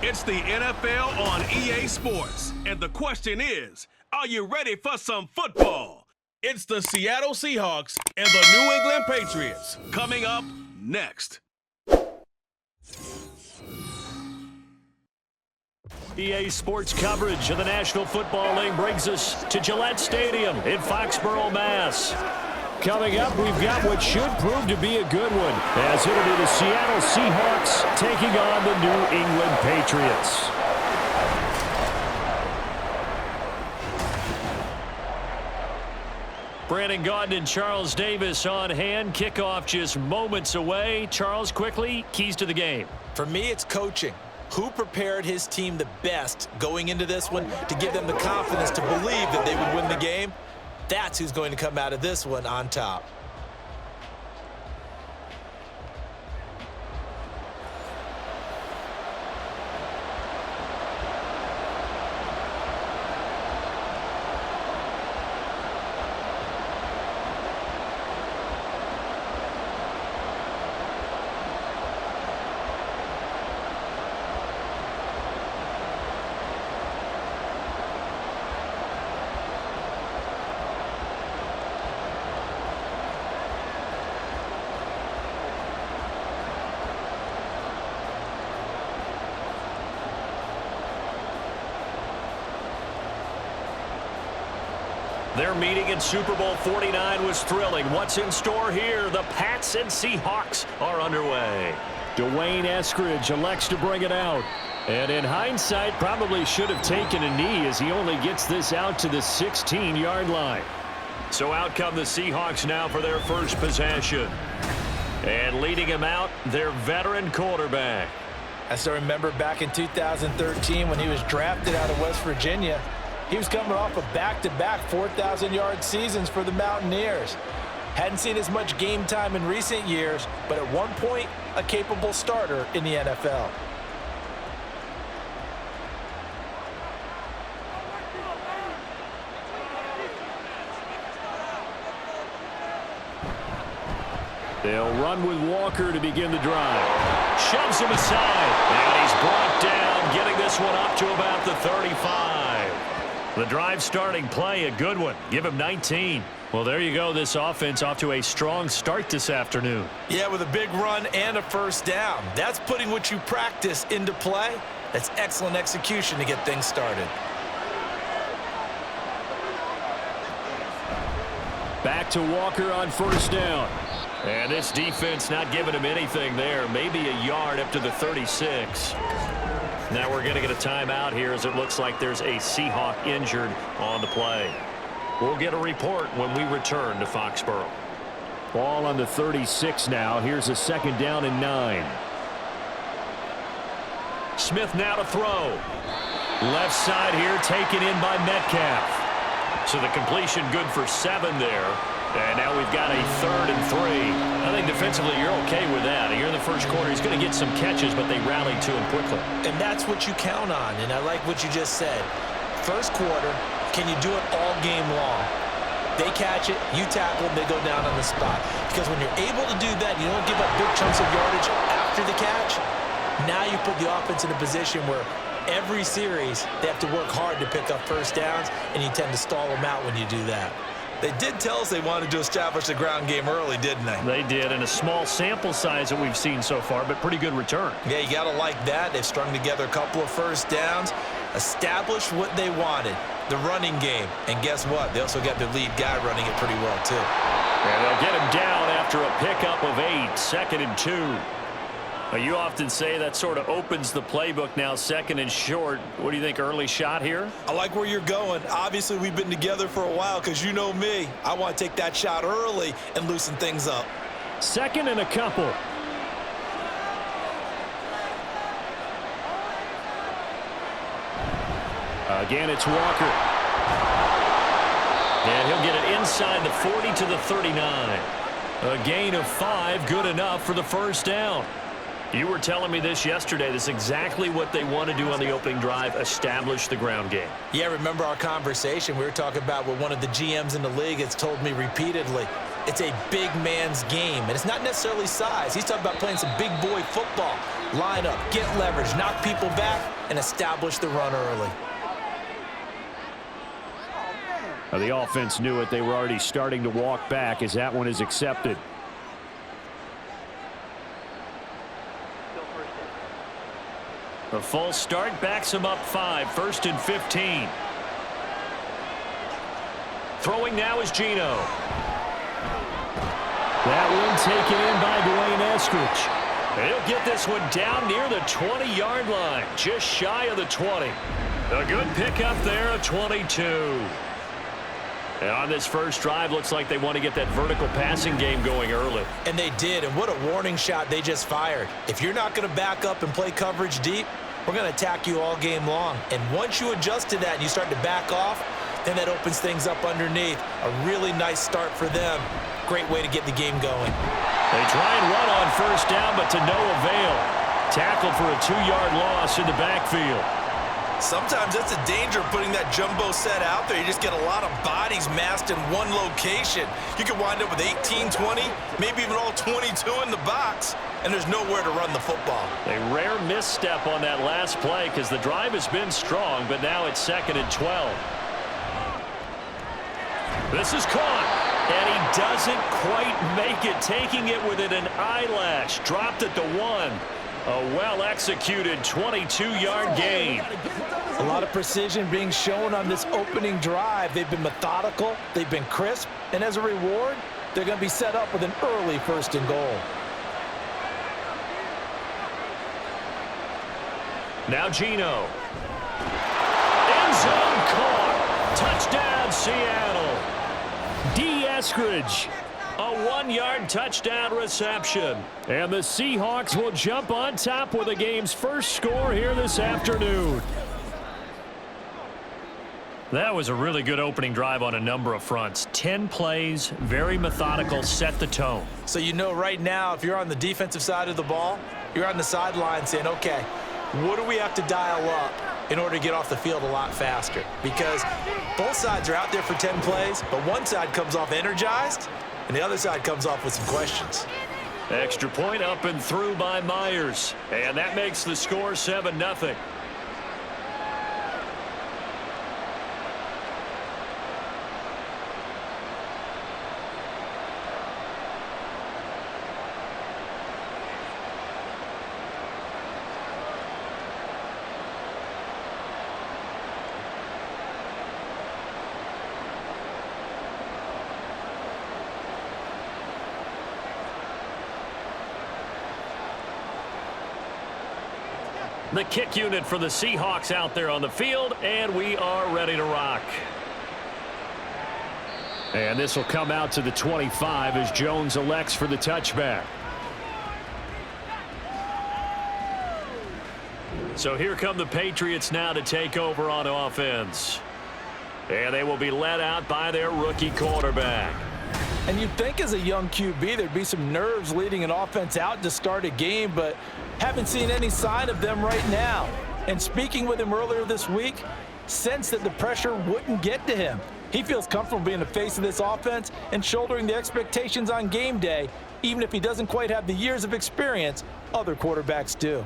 It's the NFL on EA Sports. And the question is, are you ready for some football? It's the Seattle Seahawks and the New England Patriots. Coming up next. EA Sports coverage of the National Football League brings us to Gillette Stadium in Foxborough, Mass. Coming up, we've got what should prove to be a good one, as it'll be the Seattle Seahawks taking on the New England Patriots. Brandon Gaudin and Charles Davis on hand. Kickoff just moments away. Charles, quickly, keys to the game. For me, it's coaching. Who prepared his team the best going into this one to give them the confidence to believe that they would win the game? That's who's going to come out of this one on top. Their meeting in Super Bowl 49 was thrilling. What's in store here? The Pats and Seahawks are underway. Dwayne Eskridge elects to bring it out. And in hindsight, probably should have taken a knee as he only gets this out to the 16-yard line. So out come the Seahawks now for their first possession. And leading him out, their veteran quarterback. I still remember back in 2013 when he was drafted out of West Virginia. He was coming off of back-to-back 4,000-yard seasons for the Mountaineers. Hadn't seen as much game time in recent years, but at one point, a capable starter in the NFL. They'll run with Walker to begin the drive. Shoves him aside, and he's brought down, getting this one up to about the 35. The drive starting play, a good one. Give him 19. Well, there you go. This offense off to a strong start this afternoon. Yeah, with a big run and a first down. That's putting what you practice into play. That's excellent execution to get things started. Back to Walker on first down. And this defense not giving him anything there. Maybe a yard up to the 36. Now we're going to get a timeout here as it looks like there's a Seahawk injured on the play. We'll get a report when we return to Foxborough. Ball on the 36 now. Here's a second down and 9. Smith now to throw. Left side here taken in by Metcalf. So the completion good for 7 there. And now we've got a 3rd and 3. I think defensively you're okay with that. Here in the first quarter, he's going to get some catches, but they rallied to him quickly. And that's what you count on, and I like what you just said. First quarter, can you do it all game long? They catch it, you tackle, they go down on the spot. Because when you're able to do that, you don't give up big chunks of yardage after the catch. Now you put the offense in a position where every series they have to work hard to pick up first downs, and you tend to stall them out when you do that. They did tell us they wanted to establish the ground game early, didn't they? They did, and a small sample size that we've seen so far, but pretty good return. Yeah, you got to like that. They've strung together a couple of first downs, established what they wanted, the running game. And guess what? They also got their lead guy running it pretty well, too. And they'll get him down after a pickup of 8, 2nd and 2. You often say that sort of opens the playbook now, 2nd and short. What do you think, early shot here? I like where you're going. Obviously, we've been together for a while because you know me. I want to take that shot early and loosen things up. 2nd and a couple. Again, it's Walker. And he'll get it inside the 40 to the 39. A gain of 5, good enough for the first down. You were telling me this yesterday. This is exactly what they want to do on the opening drive, establish the ground game. Yeah, remember our conversation? We were talking about what one of the GMs in the league has told me repeatedly. It's a big man's game, and it's not necessarily size. He's talking about playing some big boy football. line up, get leverage, knock people back, and establish the run early. The offense knew it. They were already starting to walk back as that one is accepted. The false start backs him up 5, 1st and 15. Throwing now is Geno. That one taken in by Dwayne Eskridge. He'll get this one down near the 20-yard line, just shy of the 20. A good pickup there, a 22. And on this first drive, looks like they want to get that vertical passing game going early. And they did, and what a warning shot they just fired. If you're not going to back up and play coverage deep, we're going to attack you all game long. And once you adjust to that and you start to back off, then that opens things up underneath. A really nice start for them. Great way to get the game going. They try and run on first down, but to no avail. Tackled for a 2-yard loss in the backfield. Sometimes that's the danger of putting that jumbo set out there. You just get a lot of bodies massed in one location. You could wind up with 18, 20, maybe even all 22 in the box, and there's nowhere to run the football. A rare misstep on that last play because the drive has been strong, but now it's 2nd and 12. This is caught, and he doesn't quite make it, taking it within an eyelash. Dropped at the 1. A well-executed 22-yard gain. A lot of precision being shown on this opening drive. They've been methodical, they've been crisp, and as a reward, they're going to be set up with an early 1st and goal. Now Geno. End zone caught. Touchdown, Seattle. D. Eskridge. A 1-yard touchdown reception. And the Seahawks will jump on top with the game's first score here this afternoon. That was a really good opening drive on a number of fronts. 10 plays, very methodical, set the tone. So you know right now, if you're on the defensive side of the ball, you're on the sideline saying, okay, what do we have to dial up in order to get off the field a lot faster? Because both sides are out there for 10 plays, but one side comes off energized, and the other side comes off with some questions. Extra point up and through by Myers. And that makes the score 7-0. The kick unit for the Seahawks out there on the field, and we are ready to rock. And this will come out to the 25 as Jones elects for the touchback. So here come the Patriots now to take over on offense. And they will be led out by their rookie quarterback. And you'd think as a young QB there'd be some nerves leading an offense out to start a game, but haven't seen any sign of them right now. And speaking with him earlier this week, sensed that the pressure wouldn't get to him. He feels comfortable being the face of this offense and shouldering the expectations on game day, even if he doesn't quite have the years of experience other quarterbacks do.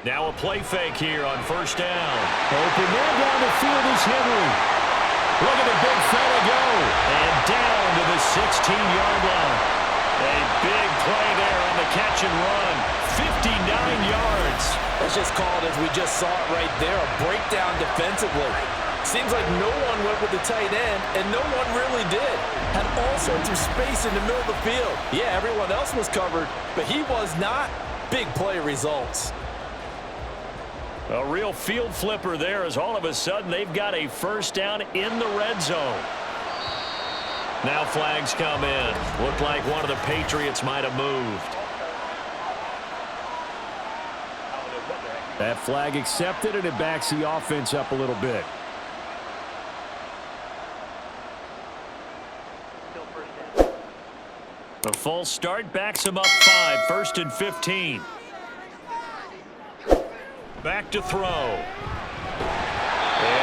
Now a play fake here on first down. Open man down the field is Henry. Look at the big fella go. And down to the 16-yard line. A big play there on the catch and run. 59 yards. That's just called, as we just saw it right there, a breakdown defensively. Seems like no one went with the tight end, and no one really did. Had all sorts of space in the middle of the field. Yeah, everyone else was covered, but he was not. Big play results. A real field flipper there as all of a sudden they've got a first down in the red zone. Now flags come in. Looked like one of the Patriots might have moved. That flag accepted, and it backs the offense up a little bit. The false start backs him up 5, 1st and 15. Back to throw. And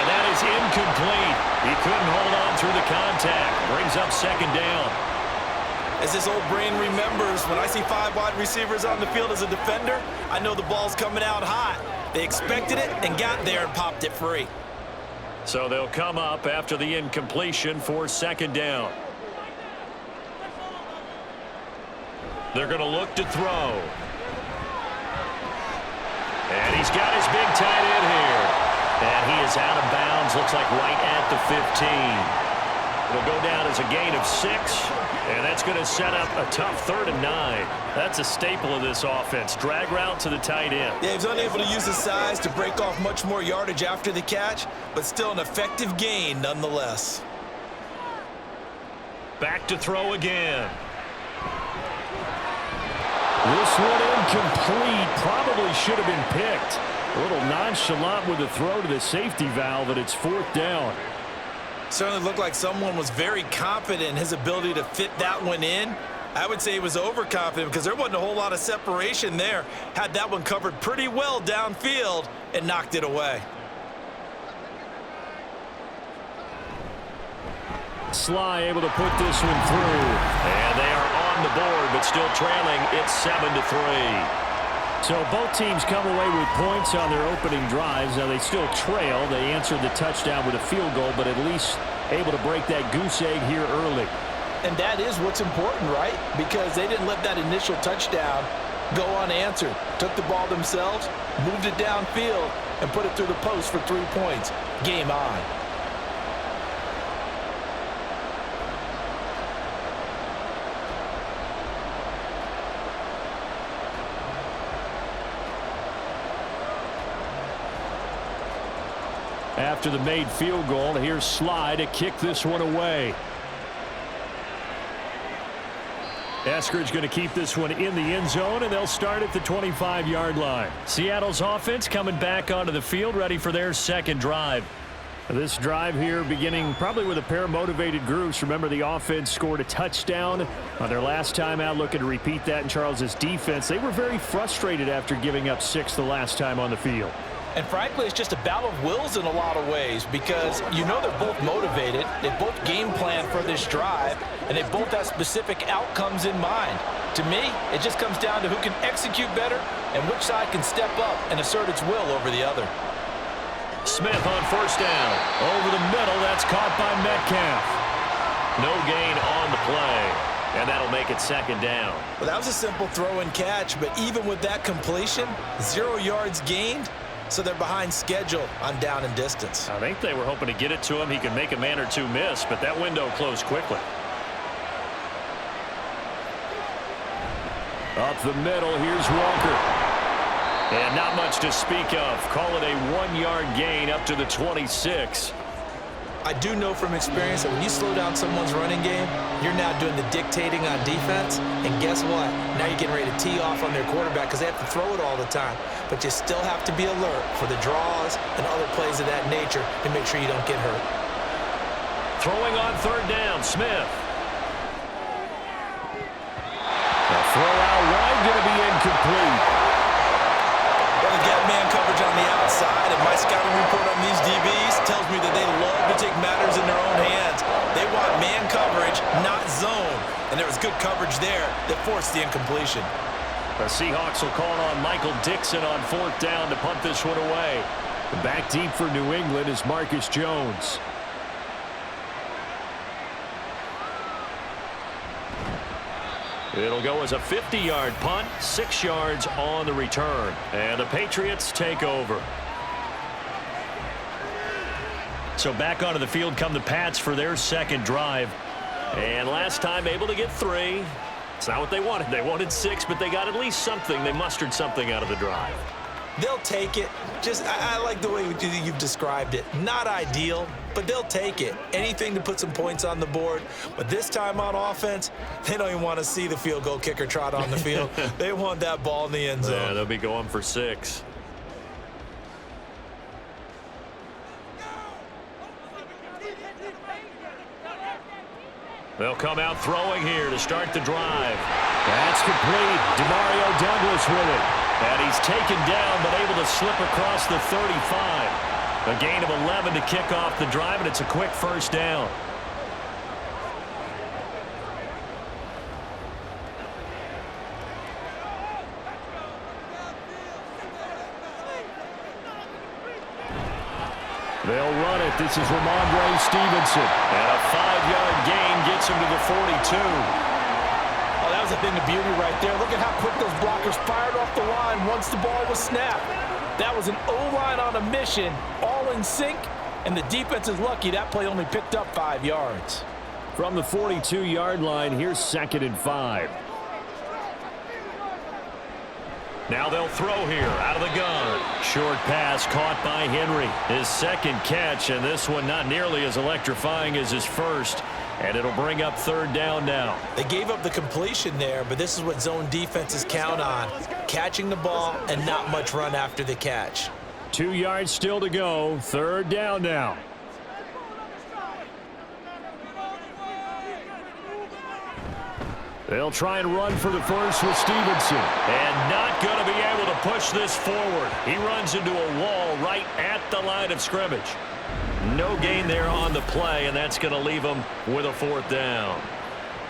that is incomplete. He couldn't hold on through the contact. Brings up second down. As this old brain remembers, when I see 5 wide receivers on the field as a defender, I know the ball's coming out hot. They expected it and got there and popped it free. So they'll come up after the incompletion for second down. They're going to look to throw. And he's got his big tight end here. And he is out of bounds, looks like right at the 15. It'll go down as a gain of 6, and that's going to set up a tough 3rd and 9. That's a staple of this offense. Drag route to the tight end. Yeah, he's unable to use his size to break off much more yardage after the catch, but still an effective gain nonetheless. Back to throw again. This one incomplete. Probably should have been picked. A little nonchalant with the throw to the safety valve, and it's 4th down. Certainly looked like someone was very confident in his ability to fit that one in. I would say he was overconfident because there wasn't a whole lot of separation there. Had that one covered pretty well downfield and knocked it away. Sly able to put this one through. And they are on the board, but still trailing. It's 7-3. So both teams come away with points on their opening drives. Now they still trail. They answered the touchdown with a field goal, but at least able to break that goose egg here early. And that is what's important, right? Because they didn't let that initial touchdown go unanswered. Took the ball themselves, moved it downfield, and put it through the post for 3 points. Game on. After the made field goal, here's Sly to kick this one away. Eskridge going to keep this one in the end zone, and they'll start at the 25-yard line. Seattle's offense coming back onto the field, ready for their second drive. This drive here beginning probably with a pair of motivated groups. Remember, the offense scored a touchdown on their last time out, looking to repeat that in Charles's defense. They were very frustrated after giving up 6 the last time on the field. And frankly, it's just a battle of wills in a lot of ways because you know they're both motivated, they both game plan for this drive, and they both have specific outcomes in mind. To me, it just comes down to who can execute better and which side can step up and assert its will over the other. Smith on first down. Over the middle, that's caught by Metcalf. No gain on the play, and that'll make it second down. Well, that was a simple throw and catch, but even with that completion, 0 yards gained. So they're behind schedule on down and distance. I think they were hoping to get it to him. He could make a man or two miss, but that window closed quickly. Up the middle, here's Walker. And not much to speak of. Call it a 1-yard gain up to the 26. I do know from experience that when you slow down someone's running game, you're now doing the dictating on defense. And guess what? Now you're getting ready to tee off on their quarterback because they have to throw it all the time. But you still have to be alert for the draws and other plays of that nature to make sure you don't get hurt. Throwing on third down, Smith. The throw out wide going to be incomplete. Well, they get man coverage on the outside, and my scouting report on these DBs tells me that they love to take matters in their own hands. They want man coverage, not zone. And there was good coverage there that forced the incompletion. The Seahawks will call on Michael Dixon on fourth down to punt this one away. Back deep for New England is Marcus Jones. It'll go as a 50-yard punt, 6 yards on the return. And the Patriots take over. So back onto the field come the Pats for their second drive. And last time able to get 3. It's not what they wanted. They wanted 6, but they got at least something. They mustered something out of the drive. They'll take it. I like the way you've described it. Not ideal, but they'll take it. Anything to put some points on the board. But this time on offense, they don't even want to see the field goal kicker trot on the field. They want that ball in the end zone. Yeah, they'll be going for 6. They'll come out throwing here to start the drive. That's complete. Demario Douglas with it. And he's taken down, but able to slip across the 35. A gain of 11 to kick off the drive, and it's a quick first down. They'll run it. This is Ramondre Stevenson. And a 5-yard gain gets him to the 42. Oh, that was a thing of beauty right there. Look at how quick those blockers fired off the line once the ball was snapped. That was an O-line on a mission, all in sync, and the defense is lucky that play only picked up 5 yards. From the 42-yard line, here's 2nd and 5. Now they'll throw here out of the gun. Short pass caught by Henry. His second catch, and this one not nearly as electrifying as his first. And it'll bring up 3rd down now. They gave up the completion there, but this is what zone defenses count on. Catching the ball and not much run after the catch. 2 yards still to go. 3rd down now. They'll try and run for the first with Stevenson. And not going to be able to push this forward. He runs into a wall right at the line of scrimmage. No gain there on the play, and that's going to leave him with a 4th down.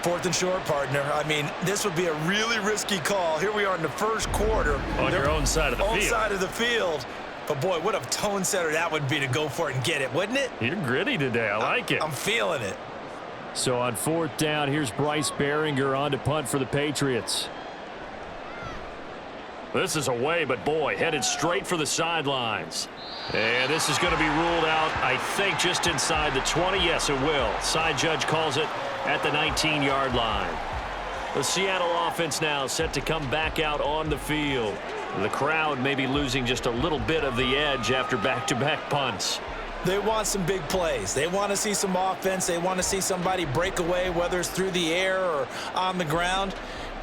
4th and short, partner. I mean, this would be a really risky call. Here we are in the first quarter. On your own side of the field. Own side of the field. But, boy, what a tone setter that would be to go for it and get it, wouldn't it? You're gritty today. I like it. I'm feeling it. So on 4th down, here's Bryce Behringer on to punt for the Patriots. This is away, but boy, headed straight for the sidelines. And this is going to be ruled out, I think, just inside the 20. Yes, it will. Side judge calls it at the 19-yard line. The Seattle offense now set to come back out on the field. The crowd may be losing just a little bit of the edge after back-to-back punts. They want some big plays. They want to see some offense. They want to see somebody break away, whether it's through the air or on the ground.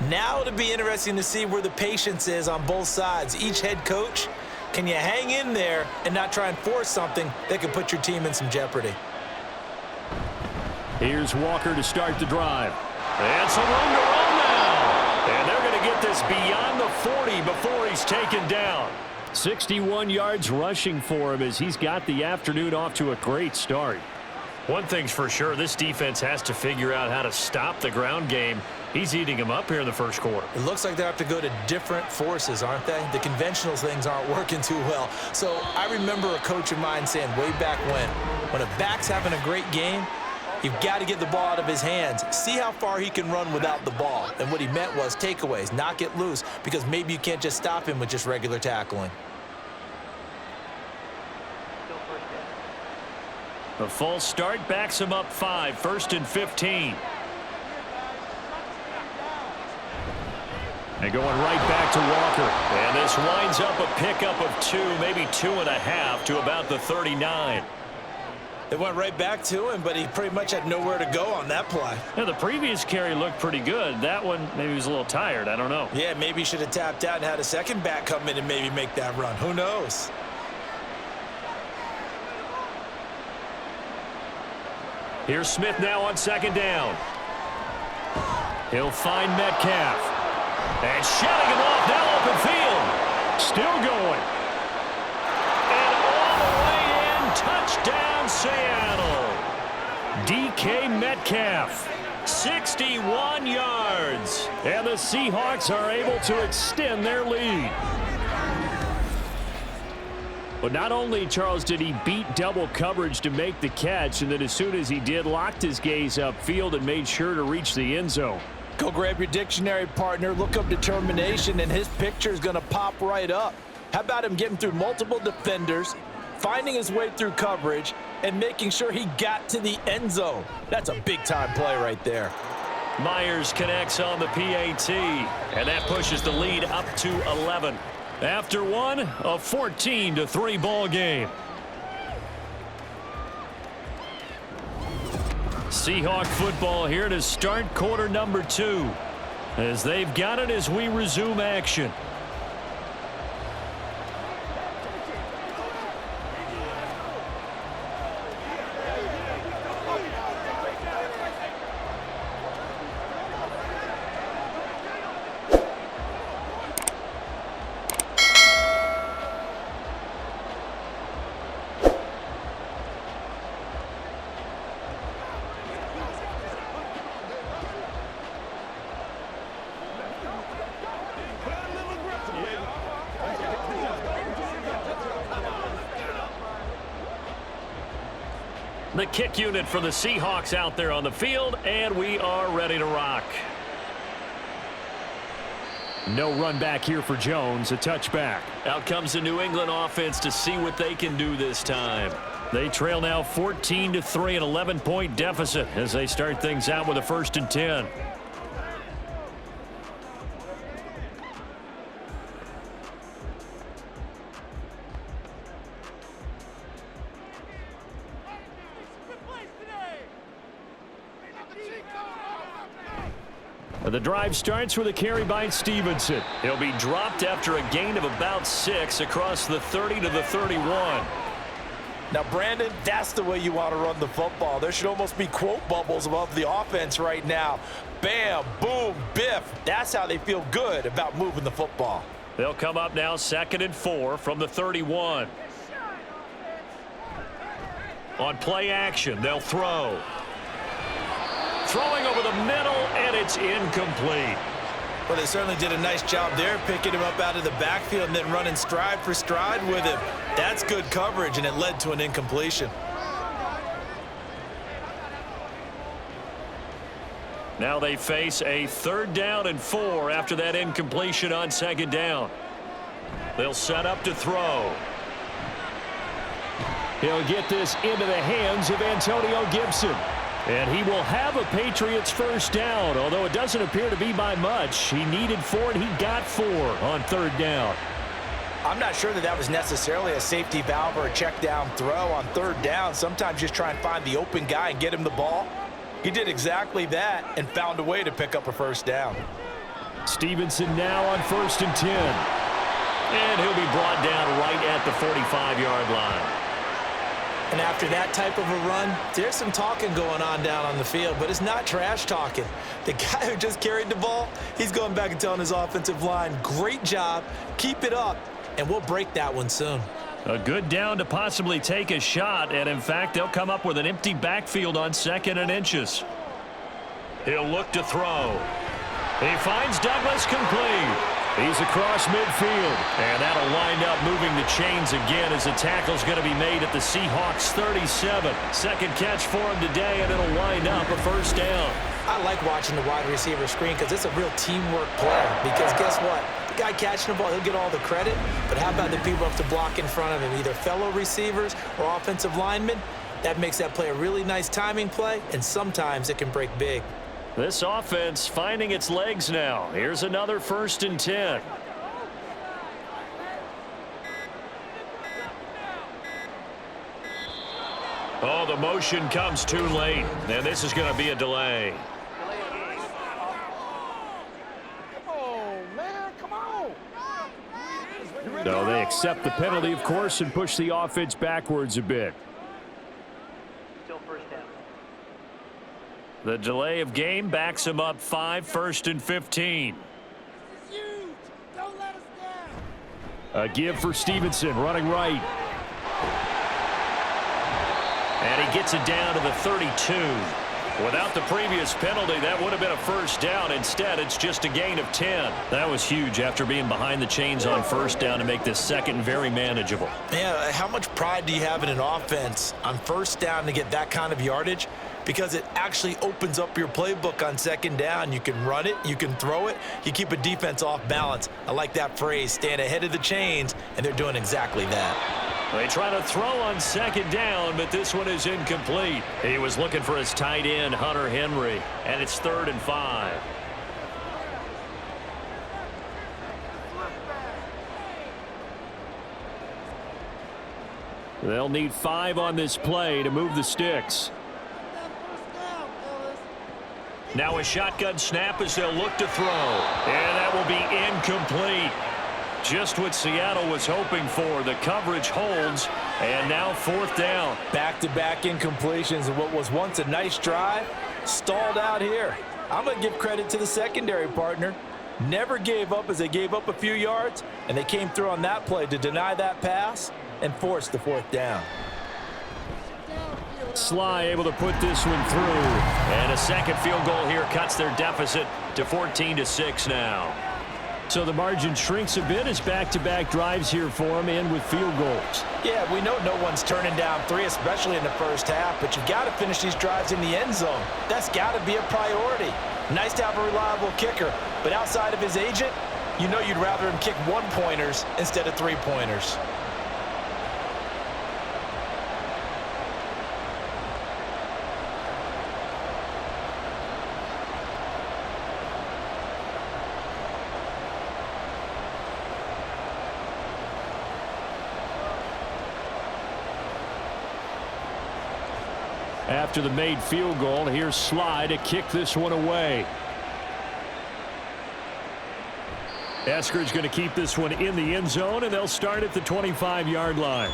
Now it'll be interesting to see where the patience is on both sides. Each head coach, can you hang in there and not try and force something that could put your team in some jeopardy? Here's Walker to start the drive. And some room to run now. And they're going to get this beyond the 40 before he's taken down. 61 yards rushing for him as he's got the afternoon off to a great start. One thing's for sure, this defense has to figure out how to stop the ground game. He's eating them up here in the first quarter. It looks like they have to go to different forces, aren't they? The conventional things aren't working too well. So I remember a coach of mine saying way back when a back's having a great game, you've got to get the ball out of his hands. See how far he can run without the ball. And what he meant was takeaways, knock it loose, because maybe you can't just stop him with just regular tackling. The false start backs him up 5, 1st and 15. And going right back to Walker. And this winds up a pickup of 2, maybe 2.5 to about the 39. They went right back to him, but he pretty much had nowhere to go on that play. Yeah, the previous carry looked pretty good. That one, maybe he was a little tired. I don't know. Yeah, maybe he should have tapped out and had a second back come in and maybe make that run. Who knows? Here's Smith now on 2nd down. He'll find Metcalf. And shutting him off now open field. Still going. And all the way in. Touchdown, Seattle. DK Metcalf. 61 yards. And the Seahawks are able to extend their lead. But not only, Charles, did he beat double coverage to make the catch, and then as soon as he did, locked his gaze upfield and made sure to reach the end zone. Go grab your dictionary, partner, look up determination, and his picture is going to pop right up. How about him getting through multiple defenders, finding his way through coverage, and making sure he got to the end zone? That's a big-time play right there. Myers connects on the PAT, and that pushes the lead up to 11. After one, a 14-3 ball game. Seahawk football here to start quarter number 2. As they've got it as we resume action. The kick unit for the Seahawks out there on the field, and we are ready to rock. No run back here for Jones, a touchback. Out comes the New England offense to see what they can do this time. They trail now 14-3, an 11-point deficit as they start things out with a 1st and 10. The drive starts with a carry by Stevenson. He'll be dropped after a gain of about 6 across the 30 to the 31. Now, Brandon, that's the way you want to run the football. There should almost be quote bubbles above the offense right now. Bam, boom, biff. That's how they feel good about moving the football. They'll come up now 2nd and 4 from the 31. On play action, they'll throw. Throwing over the middle, and it's incomplete. Well, they certainly did a nice job there, picking him up out of the backfield and then running stride for stride with him. That's good coverage, and it led to an incompletion. Now they face a 3rd down and 4 after that incompletion on 2nd down. They'll set up to throw. He'll get this into the hands of Antonio Gibson. And he will have a Patriots 1st down, although it doesn't appear to be by much. He needed 4, and he got 4 on 3rd down. I'm not sure that was necessarily a safety valve or a check down throw on 3rd down. Sometimes just try and find the open guy and get him the ball. He did exactly that and found a way to pick up a 1st down. Stevenson now on 1st and 10. And he'll be brought down right at the 45-yard line. And after that type of a run, there's some talking going on down on the field, but it's not trash talking. The guy who just carried the ball, he's going back and telling his offensive line, great job, keep it up, and we'll break that one soon. A good down to possibly take a shot, and in fact, they'll come up with an empty backfield on 2nd and inches. He'll look to throw. He finds Douglas complete. He's across midfield, and that'll wind up moving the chains again as the tackle's going to be made at the Seahawks 37. 2nd catch for him today, and it'll wind up a 1st down. I like watching the wide receiver screen because it's a real teamwork play. Because guess what? The guy catching the ball, he'll get all the credit, but how about the people who have to block in front of him, either fellow receivers or offensive linemen? That makes that play a really nice timing play, and sometimes it can break big. This offense finding its legs now. Here's another 1st and 10. Oh, the motion comes too late, and this is going to be a delay. So they accept the penalty, of course, and push the offense backwards a bit. The delay of game backs him up 5, 1st and 15. A give for Stevenson, running right. And he gets it down to the 32. Without the previous penalty, that would have been a 1st down. Instead, it's just a gain of 10. That was huge after being behind the chains on 1st down to make this 2nd very manageable. Yeah, how much pride do you have in an offense on 1st down to get that kind of yardage? Because it actually opens up your playbook on 2nd down. You can run it, you can throw it, you keep a defense off balance. I like that phrase, stand ahead of the chains, and they're doing exactly that. They try to throw on 2nd down, but this one is incomplete. He was looking for his tight end, Hunter Henry, and it's 3rd and 5. They'll need 5 on this play to move the sticks. Now a shotgun snap as they'll look to throw. And that will be incomplete. Just what Seattle was hoping for. The coverage holds, and now 4th down. Back-to-back incompletions of what was once a nice drive, stalled out here. I'm going to give credit to the secondary partner. Never gave up as they gave up a few yards, and they came through on that play to deny that pass and force the 4th down. Sly able to put this one through. And a 2nd field goal here cuts their deficit to 14-6 now. So the margin shrinks a bit as back-to-back drives here for him and with field goals. Yeah, we know no one's turning down 3, especially in the first half, but you've got to finish these drives in the end zone. That's got to be a priority. Nice to have a reliable kicker, but outside of his agent, you know you'd rather him kick 1-pointers instead of 3-pointers. After the made field goal, here's Sly to kick this one away. Eskridge going to keep this one in the end zone, and they'll start at the 25-yard line.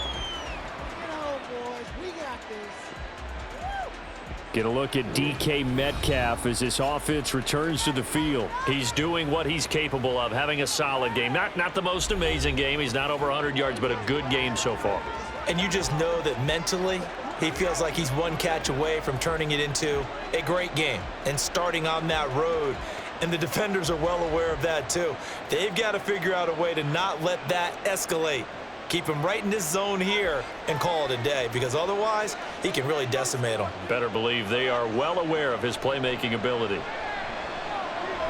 Get a look at DK Metcalf as this offense returns to the field. He's doing what he's capable of, having a solid game. Not the most amazing game. He's not over 100 yards, but a good game so far. And you just know that mentally, he feels like he's one catch away from turning it into a great game and starting on that road. And the defenders are well aware of that too. They've got to figure out a way to not let that escalate. Keep him right in this zone here and call it a day, because otherwise he can really decimate them. Better believe they are well aware of his playmaking ability.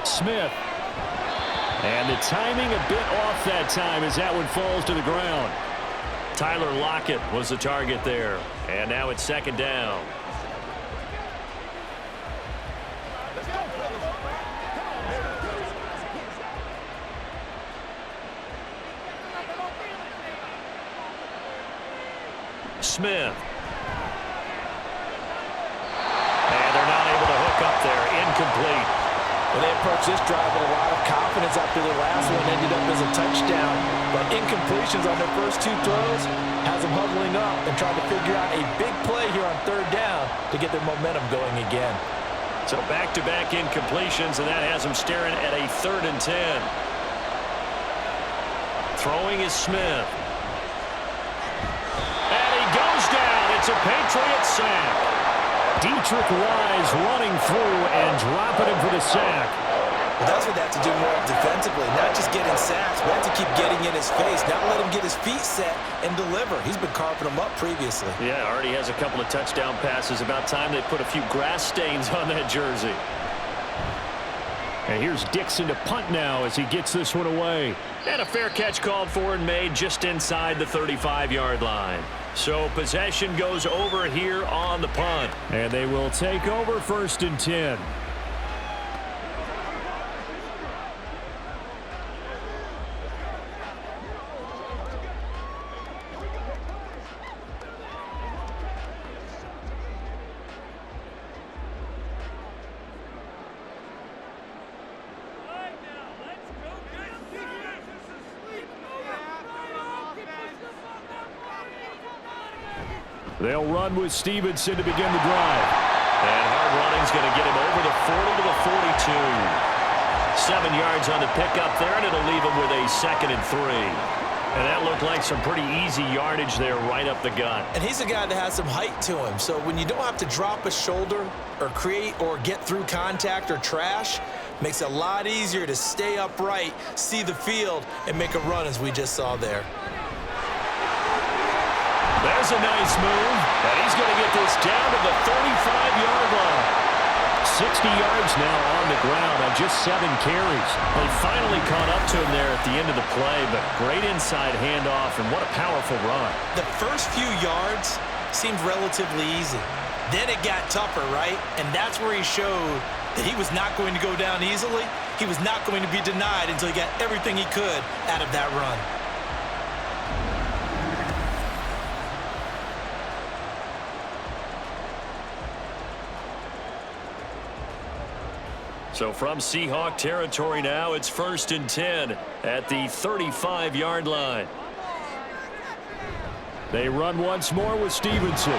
Smith. And the timing a bit off that time as that one falls to the ground. Tyler Lockett was the target there. And now it's second down. Smith. And they're not able to hook up there. Incomplete. Well, they approached this drive with a lot of confidence after their last one ended up as a touchdown. But incompletions on their first 2 throws has them huddling up and trying to figure out a big play here on 3rd down to get their momentum going again. So back-to-back incompletions, and that has them staring at a 3rd and 10. Throwing is Smith. And he goes down. It's a Patriot sack. Dietrich Wise running through and dropping him for the sack. Well, that's what they have to do more defensively, not just getting sacks, but have to keep getting in his face, not let him get his feet set and deliver. He's been carving them up previously. Yeah, already has a couple of touchdown passes. About time they put a few grass stains on that jersey. And here's Dixon to punt now as he gets this one away. And a fair catch called for and made just inside the 35-yard line. So possession goes over here on the punt. And they will take over 1st and 10. They'll run with Stevenson to begin the drive. And hard running's going to get him over the 40 to the 42. 7 yards on the pickup there, and it'll leave him with a 2nd and 3. And that looked like some pretty easy yardage there right up the gut. And he's a guy that has some height to him. So when you don't have to drop a shoulder or create or get through contact or trash, makes it a lot easier to stay upright, see the field, and make a run as we just saw there. There's a nice move, and he's going to get this down to the 35-yard line. 60 yards now on the ground on just 7 carries. They finally caught up to him there at the end of the play, but great inside handoff, and what a powerful run. The first few yards seemed relatively easy. Then it got tougher, right? And that's where he showed that he was not going to go down easily. He was not going to be denied until he got everything he could out of that run. So from Seahawk territory now, it's 1st and 10 at the 35-yard line. They run once more with Stevenson.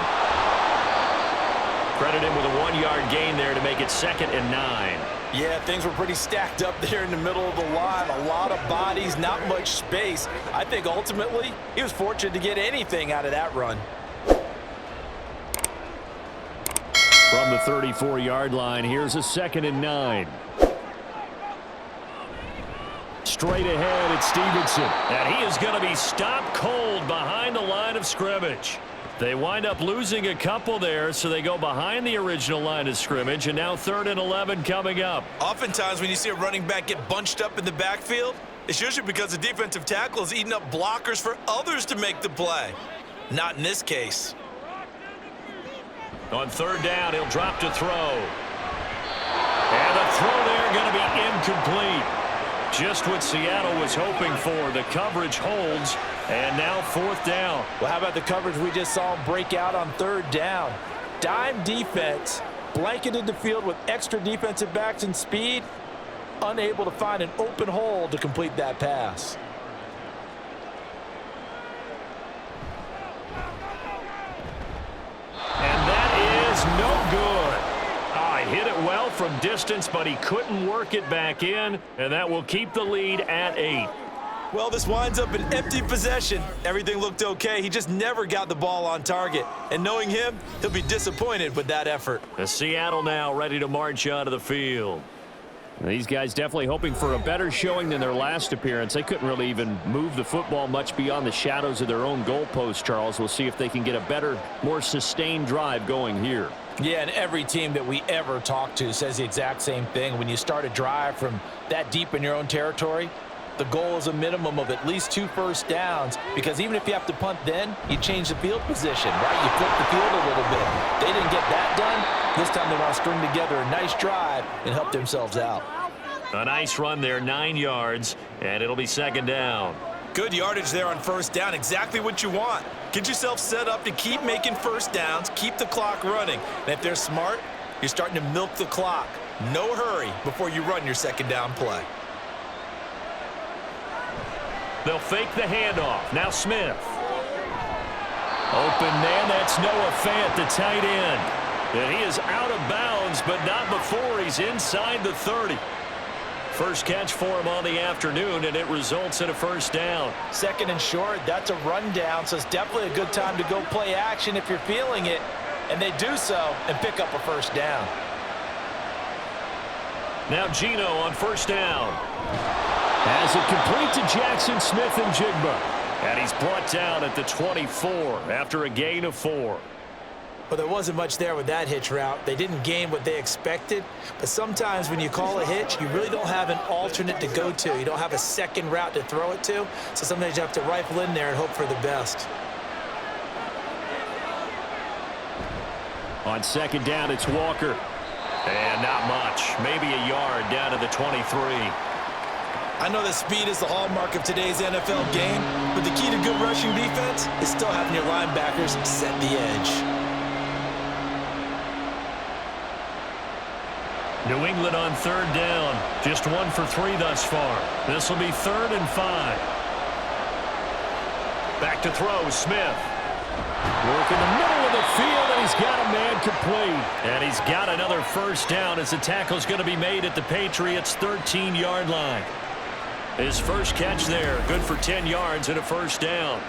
Credit him with a 1-yard gain there to make it 2nd and 9. Yeah, things were pretty stacked up there in the middle of the line. A lot of bodies, not much space. I think ultimately he was fortunate to get anything out of that run. From the 34-yard line, here's a 2nd and 9. straight ahead. It's Stevenson. And he is going to be stopped cold behind the line of scrimmage. They wind up losing a couple there, so they go behind the original line of scrimmage, and now 3rd and 11 coming up. Oftentimes when you see a running back get bunched up in the backfield, it's usually because the defensive tackle is eating up blockers for others to make the play. Not in this case. On 3rd down, he'll drop to throw. And the throw there going to be incomplete. Just what Seattle was hoping for. The coverage holds, and now 4th down. Well, how about the coverage we just saw him break out on 3rd down? Dime defense, blanketed the field with extra defensive backs and speed, unable to find an open hole to complete that pass. And that is no good. He hit it well from distance, but he couldn't work it back in, and that will keep the lead at 8. Well, this winds up an empty possession. Everything looked okay. He just never got the ball on target. And knowing him, he'll be disappointed with that effort. The Seattle now ready to march onto the field. These guys definitely hoping for a better showing than their last appearance. They couldn't really even move the football much beyond the shadows of their own goalpost, Charles. We'll see if they can get a better, more sustained drive going here. Yeah, and every team that we ever talk to says the exact same thing. When you start a drive from that deep in your own territory, the goal is a minimum of at least 2 first downs, because even if you have to punt then, you change the field position, right? You flip the field a little bit. They didn't get that done. This time they want to string together a nice drive and help themselves out. A nice run there, 9 yards, and it'll be 2nd down. Good yardage there on 1st down, exactly what you want. Get yourself set up to keep making first downs, keep the clock running. And if they're smart, you're starting to milk the clock. No hurry before you run your 2nd down play. They'll fake the handoff. Now Smith. Open man, that's Noah Fant, the tight end. And he is out of bounds, but not before he's inside the 30. First catch for him on the afternoon, and it results in a 1st down. 2nd and short, that's a rundown, so it's definitely a good time to go play action if you're feeling it. And they do so and pick up a 1st down. Now Geno on 1st down. As it complete to Jackson Smith and Jigba. And he's brought down at the 24 after a gain of 4. Well, there wasn't much there with that hitch route. They didn't gain what they expected. But sometimes when you call a hitch, you really don't have an alternate to go to. You don't have a second route to throw it to. So sometimes you have to rifle in there and hope for the best. On 2nd down, it's Walker. And not much. Maybe a yard down to the 23. I know that speed is the hallmark of today's NFL game, but the key to good rushing defense is still having your linebackers set the edge. New England on 3rd down. Just 1 for 3 thus far. This will be 3rd and 5. Back to throw, Smith. Work in the middle of the field, and he's got a man complete. And he's got another 1st down as the tackle's going to be made at the Patriots' 13-yard line. His first catch there, good for 10 yards and a 1st down.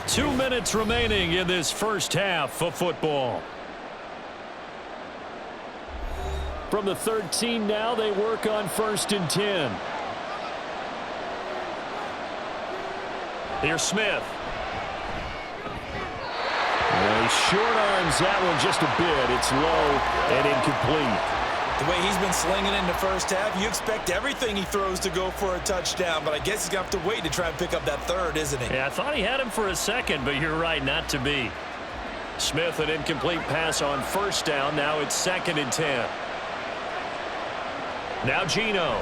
Two minutes remaining in this first half of football. From the 13 now, they work on 1st and 10. Here's Smith. He short arms that one just a bit. It's low and incomplete. The way he's been slinging in the first half, you expect everything he throws to go for a touchdown, but I guess he's going to have to wait to try and pick up that 3rd, isn't he? Yeah, I thought he had him for a 2nd, but you're right, not to be. Smith, an incomplete pass on 1st down. Now it's 2nd and 10. Now Geno.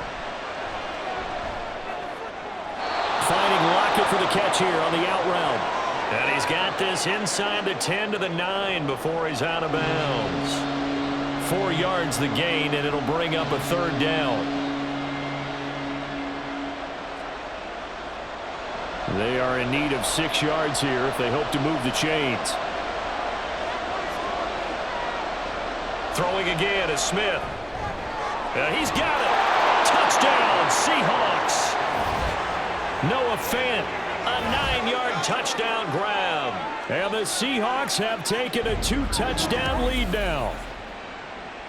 Finding Lockett for the catch here on the out route. And he's got this inside the 10 to the 9 before he's out of bounds. 4 yards the gain, and it'll bring up a 3rd down. They are in need of 6 yards here if they hope to move the chains. Throwing again is Smith. He's got it. Touchdown, Seahawks. Noah Fant A 9-yard touchdown grab. And the Seahawks have taken a 2-touchdown lead now.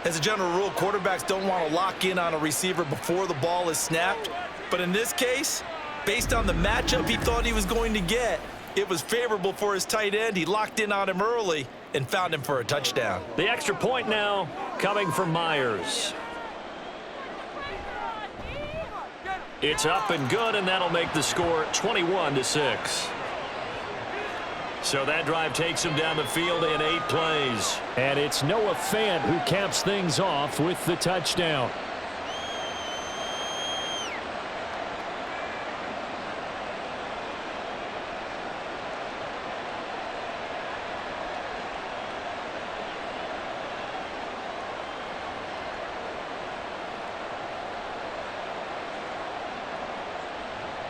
As a general rule, quarterbacks don't want to lock in on a receiver before the ball is snapped. But in this case, based on the matchup he thought he was going to get, it was favorable for his tight end. He locked in on him early and found him for a touchdown. The extra point now coming from Myers. It's up and good, and that'll make the score 21-6. So that drive takes him down the field in 8 plays. And it's Noah Fant who caps things off with the touchdown.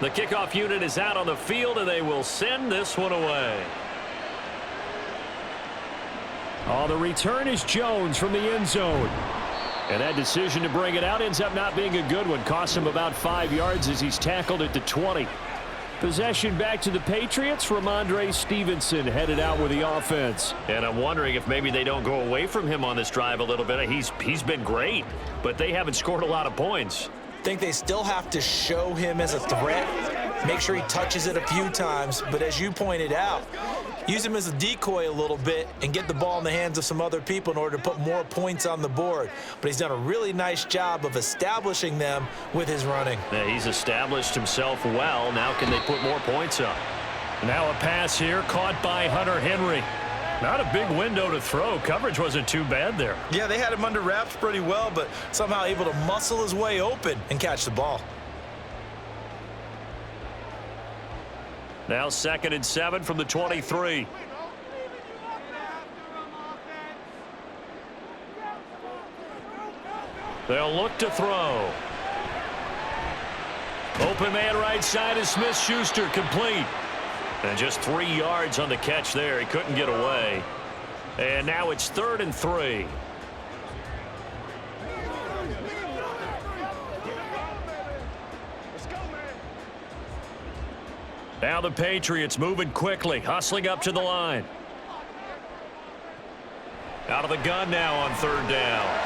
The kickoff unit is out on the field, and they will send this one away. Oh, the return is Jones from the end zone. And that decision to bring it out ends up not being a good one. Costs him about 5 yards as he's tackled at the 20. Possession back to the Patriots. Ramondre Stevenson headed out with the offense. And I'm wondering if maybe they don't go away from him on this drive a little bit. He's been great, but they haven't scored a lot of points. Think they still have to show him as a threat, make sure he touches it a few times, but as you pointed out, use him as a decoy a little bit and get the ball in the hands of some other people in order to put more points on the board. But he's done a really nice job of establishing them with his running. Yeah, he's established himself well. Now can they put more points up? Now a pass here caught by Hunter Henry. Not a big window to throw. Coverage wasn't too bad there. Yeah, they had him under wraps pretty well, but somehow able to muscle his way open and catch the ball. Now 2nd and 7 from the 23. They'll look to throw. Open man right side is Smith-Schuster, complete. And just 3 yards on the catch there. He couldn't get away. And now it's 3rd and 3. Now the Patriots moving quickly, hustling up to the line. Out of the gun now on 3rd down.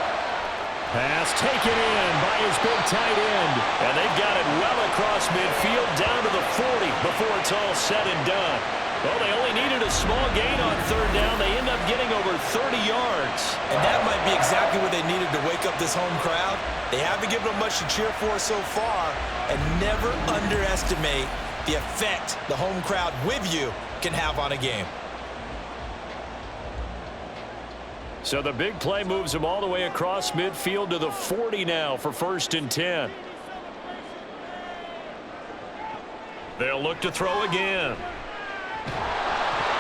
Pass taken in by his big tight end. And they've got it well across midfield down to the 40 before it's all said and done. Well, they only needed a small gain on 3rd down. They end up getting over 30 yards. And that might be exactly what they needed to wake up this home crowd. They haven't given them much to cheer for so far. And never underestimate the effect the home crowd with you can have on a game. So the big play moves him all the way across midfield to the 40 now for 1st and 10. They'll look to throw again.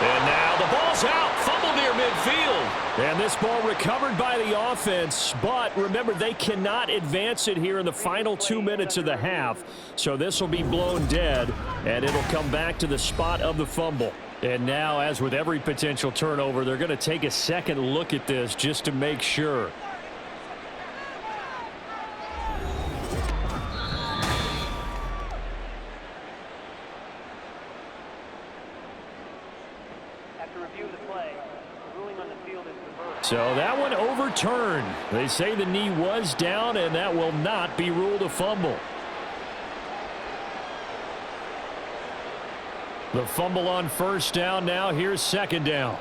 And now the ball's out. Fumble near midfield. And this ball recovered by the offense. But remember, they cannot advance it here in the final 2 minutes of the half. So this will be blown dead. And it'll come back to the spot of the fumble. And now, as with every potential turnover, they're going to take a second look at this just to make sure. After review of the play, ruling on the field is reversed. So that one overturned. They say the knee was down, and that will not be ruled a fumble. The fumble on 1st down. Now here's 2nd down.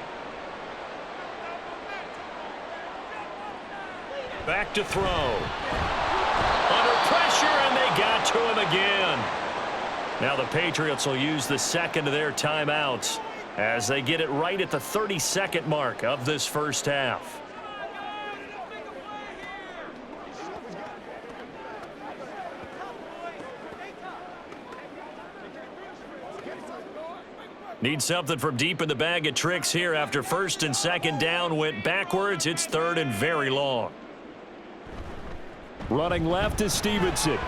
Back to throw. Under pressure, and they got to him again. Now the Patriots will use the 2nd of their timeouts as they get it right at the 30-second mark of this first half. Need something from deep in the bag of tricks here after 1st and 2nd down went backwards. It's 3rd and very long. Running left is Stevenson.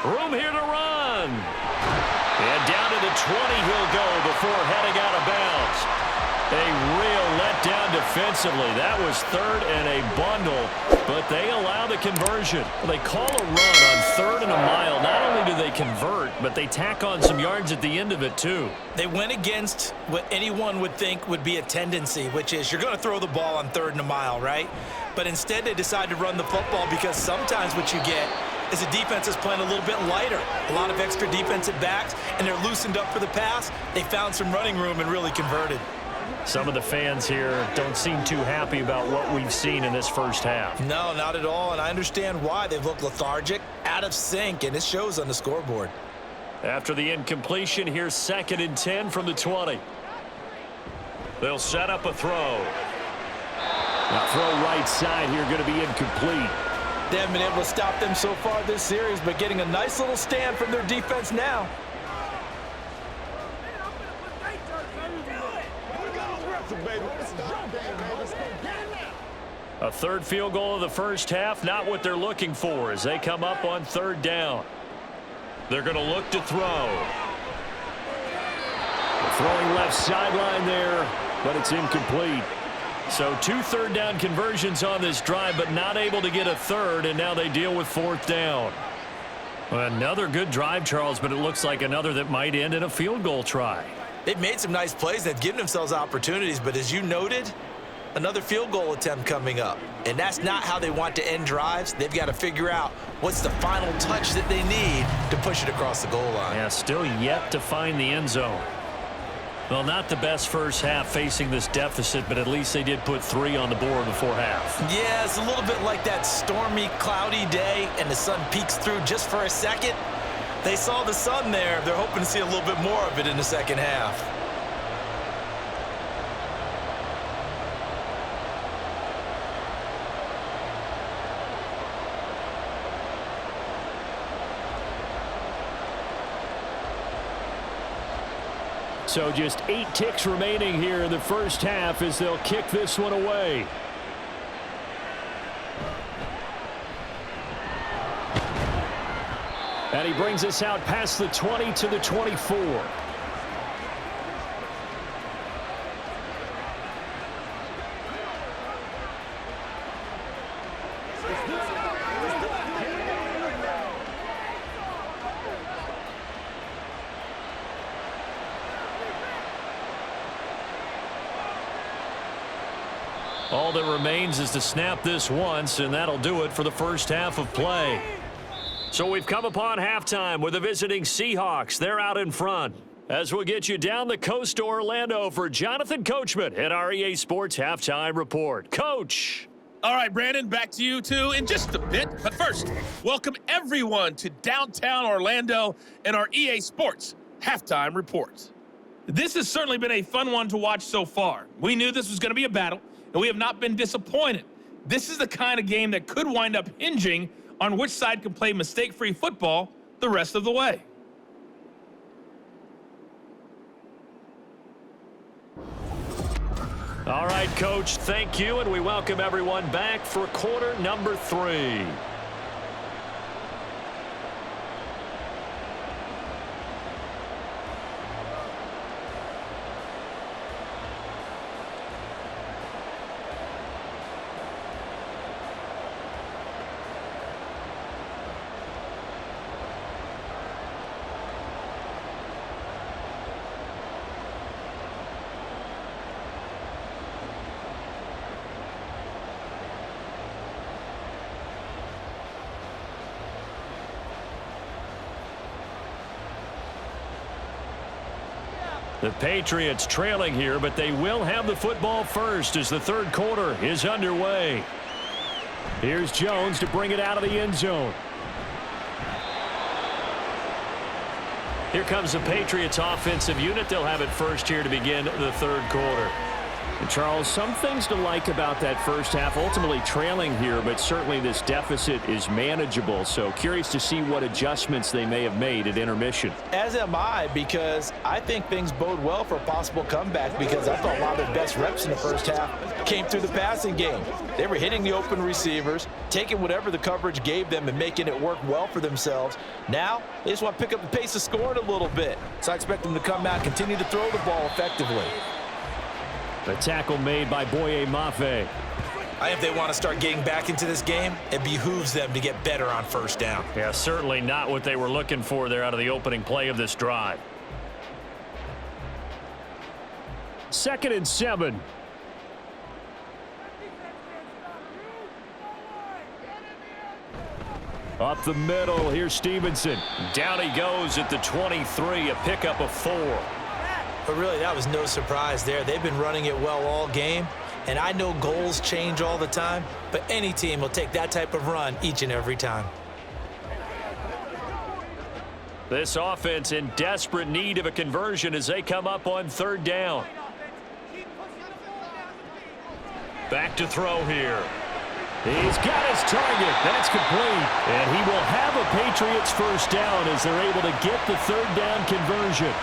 Room here to run. And down to the 20 he'll go before heading out of bounds. A real letdown down defensively. That was third and a bundle, but they allow the conversion. Well, they call a run on 3rd and a mile. Not only do they convert, but they tack on some yards at the end of it, too. They went against what anyone would think would be a tendency, which is you're going to throw the ball on 3rd and a mile, right? But instead they decide to run the football because sometimes what you get is the defense is playing a little bit lighter. A lot of extra defensive backs, and they're loosened up for the pass. They found some running room and really converted. Some of the fans here don't seem too happy about what we've seen in this first half. No, not at all, and I understand why. They've looked lethargic, out of sync, and it shows on the scoreboard. After the incompletion, here's 2nd and 10 from the 20. They'll set up a throw. The throw right side here going to be incomplete. They haven't been able to stop them so far this series, but getting a nice little stand from their defense now. A 3rd field goal of the first half, not what they're looking for as they come up on 3rd down. They're going to look to throw. Throwing left sideline there, but it's incomplete. So 2 3rd down conversions on this drive, but not able to get a 3rd, and now they deal with 4th down. Another good drive, Charles, but it looks like another that might end in a field goal try. They've made some nice plays. They've given themselves opportunities, but as you noted, another field goal attempt coming up. And that's not how they want to end drives. They've got to figure out what's the final touch that they need to push it across the goal line. Yeah, still yet to find the end zone. Well, not the best first half facing this deficit, but at least they did put 3 on the board before half. Yeah, it's a little bit like that stormy, cloudy day, and the sun peeks through just for a second. They saw the sun there. They're hoping to see a little bit more of it in the second half. So just 8 ticks remaining here in the first half as they'll kick this one away. And he brings us out past the 20 to the 24. All that remains is to snap this once, and that'll do it for the first half of play. So we've come upon halftime with the visiting Seahawks. They're out in front. As we'll get you down the coast to Orlando for Jonathan Coachman at our EA Sports Halftime Report. Coach! All right, Brandon, back to you two in just a bit. But first, welcome everyone to downtown Orlando and our EA Sports Halftime Report. This has certainly been a fun one to watch so far. We knew this was going to be a battle, and we have not been disappointed. This is the kind of game that could wind up hinging on which side can play mistake-free football the rest of the way. All right, Coach, thank you, and we welcome everyone back for quarter number 3. The Patriots trailing here, but they will have the football first as the third quarter is underway. Here's Jones to bring it out of the end zone. Here comes the Patriots offensive unit. They'll have it first here to begin the third quarter. And Charles, some things to like about that first half. Ultimately trailing here, but certainly this deficit is manageable. So curious to see what adjustments they may have made at intermission. As am I, because I think things bode well for a possible comeback, because I thought a lot of their best reps in the first half came through the passing game. They were hitting the open receivers, taking whatever the coverage gave them and making it work well for themselves. Now, they just want to pick up the pace of scoring a little bit. So I expect them to come out, continue to throw the ball effectively. A tackle made by Boye Mafe. If they want to start getting back into this game, it behooves them to get better on first down. Yeah, certainly not what they were looking for there out of the opening play of this drive. 2nd and 7. Up the middle, here's Stevenson. Down he goes at the 23, a pickup of 4. But really, that was no surprise there. They've been running it well all game, and I know goals change all the time, but any team will take that type of run each and every time. This offense in desperate need of a conversion as they come up on 3rd down. Back to throw here. He's got his target. That's complete. And he will have a Patriots first down as they're able to get the 3rd down conversion.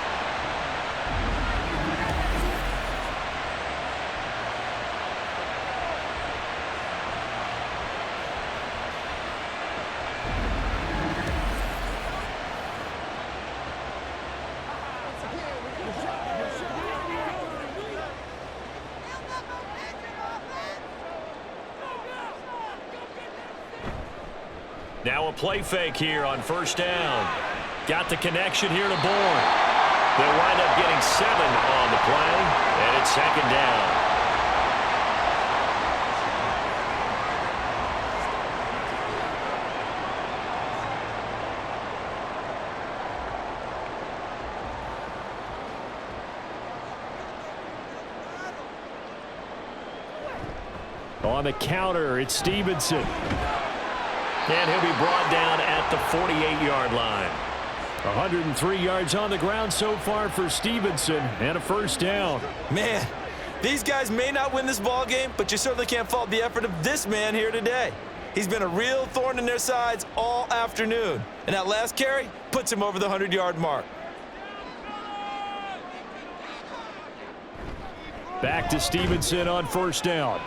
Now a play fake here on 1st down. Got the connection here to Bourne. They'll wind up getting 7 on the play, and it's 2nd down. On the counter, it's Stevenson. And he'll be brought down at the 48-yard line. 103 yards on the ground so far for Stevenson, and a first down. Man, these guys may not win this ball game, but you certainly can't fault the effort of this man here today. He's been a real thorn in their sides all afternoon. And that last carry puts him over the 100-yard mark. Back to Stevenson on 1st down.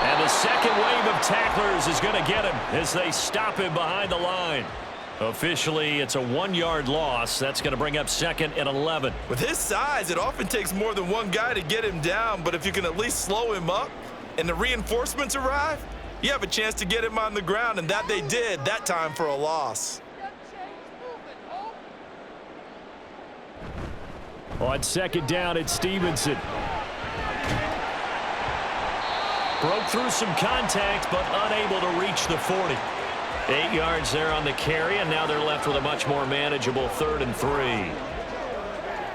And the second wave of tacklers is going to get him as they stop him behind the line. Officially, it's a 1-yard loss. That's going to bring up 2nd and 11. With his size, it often takes more than one guy to get him down, but if you can at least slow him up and the reinforcements arrive, you have a chance to get him on the ground, and that they did that time for a loss. On 2nd down, it's Stevenson. Broke through some contact, but unable to reach the 40. 8 yards there on the carry, and now they're left with a much more manageable 3rd and 3.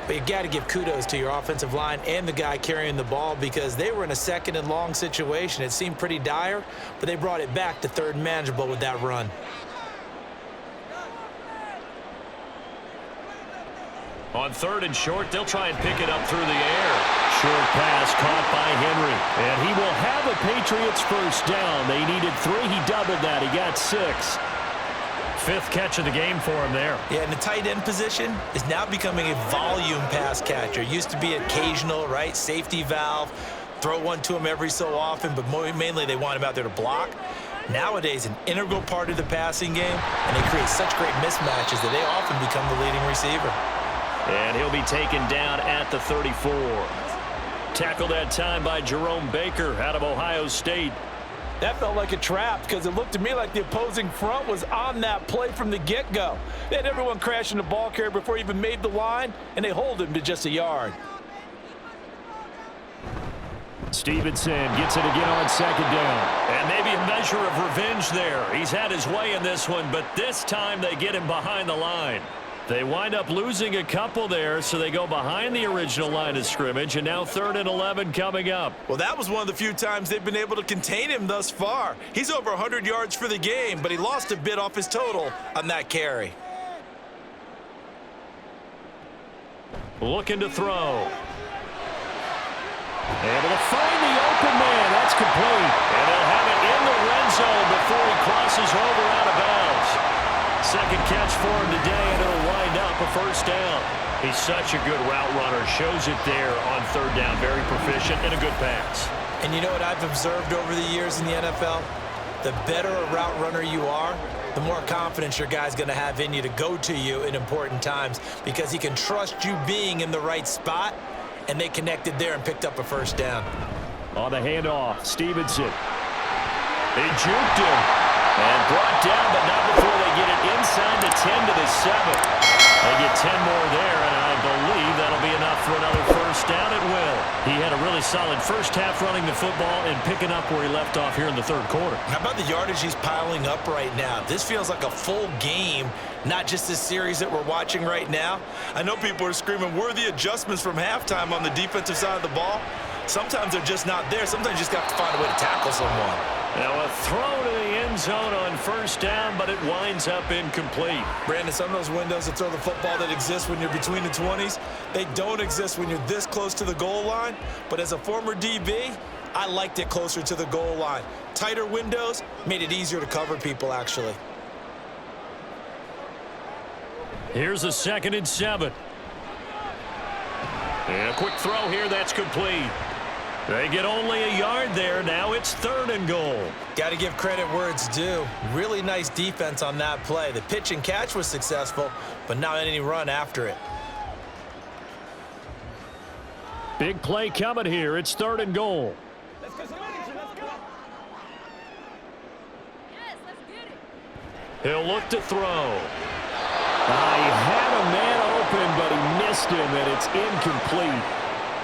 But you got to give kudos to your offensive line and the guy carrying the ball because they were in a 2nd and long situation. It seemed pretty dire, but they brought it back to 3rd and manageable with that run. On 3rd and short, they'll try and pick it up through the air. Short pass caught by Henry. And he will have a Patriots first down. They needed 3. He doubled that. He got 6. 5th catch of the game for him there. Yeah, and the tight end position is now becoming a volume pass catcher. Used to be occasional, right? Safety valve. Throw one to him every so often, but mainly they want him out there to block. Nowadays, an integral part of the passing game, and they create such great mismatches that they often become the leading receiver. And he'll be taken down at the 34. Tackled that time by Jerome Baker out of Ohio State. That felt like a trap because it looked to me like the opposing front was on that play from the get-go. They had everyone crashing the ball carrier before he even made the line, and they hold him to just a yard. Stevenson gets it again on 2nd down. And maybe a measure of revenge there. He's had his way in this one, but this time they get him behind the line. They wind up losing a couple there, so they go behind the original line of scrimmage, and now 3rd and 11 coming up. Well, that was one of the few times they've been able to contain him thus far. He's over 100 yards for the game, but he lost a bit off his total on that carry. Looking to throw. Able to find the open man. That's complete. And they'll have it in the red zone before he crosses over out of bounds. Second catch for him today, and it'll wind up a first down. He's such a good route runner. Shows it there on 3rd down. Very proficient and a good pass. And you know what I've observed over the years in the NFL? The better a route runner you are, the more confidence your guy's going to have in you to go to you in important times because he can trust you being in the right spot, and they connected there and picked up a first down. On the handoff, Stevenson. They juked him and brought down, but not before they get it inside the 10 to the 7. They get 10 more there, and I believe that'll be enough for another first down. It will. He had a really solid first half running the football and picking up where he left off here in the third quarter. How about the yardage he's piling up right now? This feels like a full game, not just this series that we're watching right now. I know people are screaming, where are the adjustments from halftime on the defensive side of the ball? Sometimes they're just not there. Sometimes you just have to find a way to tackle someone. Now a throw to the end zone on first down, but it winds up incomplete. Brandon, some of those windows to throw the football that exist when you're between the 20s, they don't exist when you're this close to the goal line. But as a former DB, I liked it closer to the goal line. Tighter windows made it easier to cover people, actually. Here's a 2nd and 7. And a quick throw here, that's complete. They get only a yard there. Now it's 3rd and goal. Got to give credit where it's due. Really nice defense on that play. The pitch and catch was successful, but not any run after it. Big play coming here. It's 3rd and goal. Let's go. Yes, let's get it. He'll look to throw. He had a man open, but he missed him, and it's incomplete.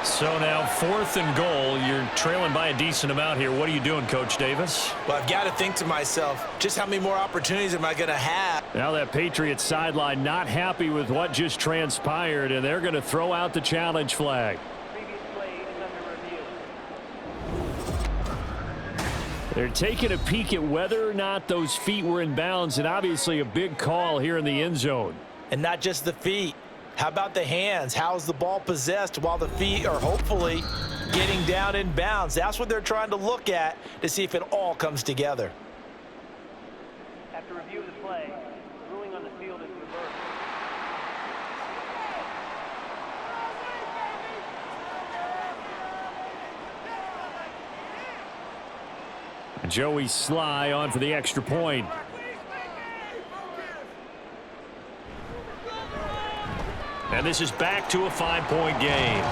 So now 4th and goal. You're trailing by a decent amount here. What are you doing, Coach Davis? Well, I've got to think to myself, just how many more opportunities am I going to have? Now that Patriots sideline not happy with what just transpired, and they're going to throw out the challenge flag. Previous play is under review. They're taking a peek at whether or not those feet were in bounds, and obviously a big call here in the end zone. And not just the feet. How about the hands? How's the ball possessed while the feet are hopefully getting down in bounds? That's what they're trying to look at to see if it all comes together. After review of the play, the ruling on the field is reversed. Joey Sly on for the extra point. And this is back to a 5-point game.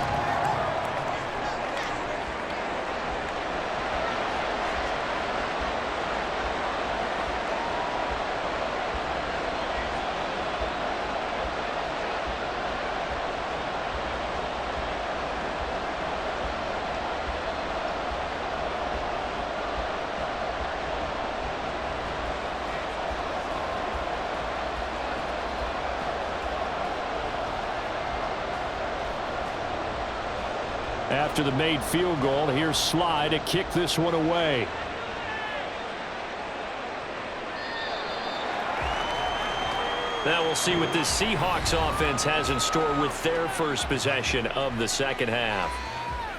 After the made field goal, here's Sly to kick this one away. Now we'll see what this Seahawks offense has in store with their first possession of the second half.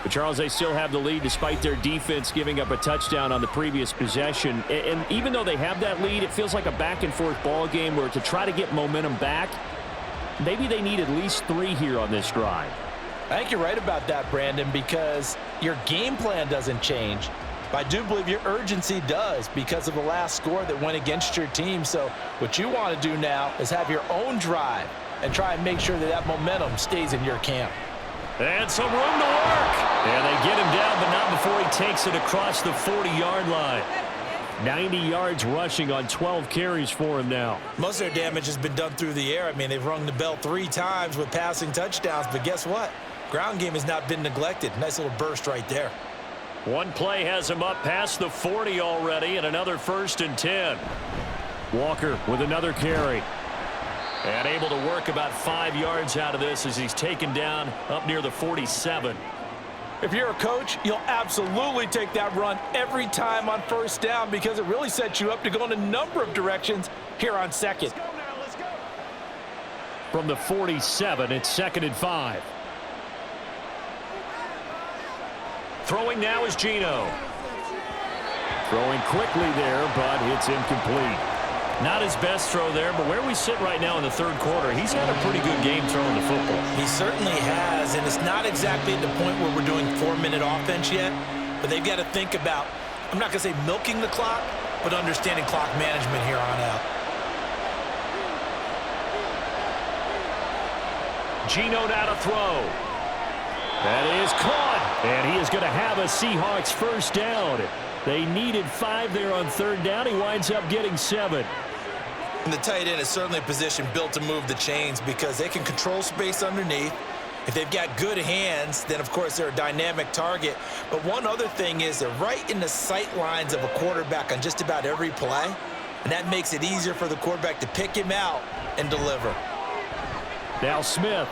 But Charles, they still have the lead despite their defense giving up a touchdown on the previous possession. And even though they have that lead, it feels like a back-and-forth ball game where to try to get momentum back, maybe they need at least 3 here on this drive. I think you're right about that, Brandon, because your game plan doesn't change. But I do believe your urgency does because of the last score that went against your team. So what you want to do now is have your own drive and try and make sure that that momentum stays in your camp. And some room to work. And they get him down, but not before he takes it across the 40-yard line. 90 yards rushing on 12 carries for him now. Most of their damage has been done through the air. I mean, they've rung the bell 3 times with passing touchdowns, but guess what? Ground game has not been neglected. Nice little burst right there. One play has him up past the 40 already, and another 1st and 10. Walker with another carry. And able to work about 5 yards out of this as he's taken down up near the 47. If you're a coach, you'll absolutely take that run every time on first down because it really sets you up to go in a number of directions here on second. From the 47, it's 2nd and 5. Throwing now is Geno. Throwing quickly there, but it's incomplete. Not his best throw there, but where we sit right now in the third quarter, he's had a pretty good game throwing the football. He certainly has, and it's not exactly at the point where we're doing 4-minute offense yet, but they've got to think about, I'm not going to say milking the clock, but understanding clock management here on out. Geno now to throw. That is caught, and he is going to have a Seahawks first down. They needed 5 there on third down. He winds up getting 7. And the tight end is certainly a position built to move the chains because they can control space underneath. If they've got good hands, then, of course, they're a dynamic target. But one other thing is they're right in the sight lines of a quarterback on just about every play, and that makes it easier for the quarterback to pick him out and deliver. Now Smith.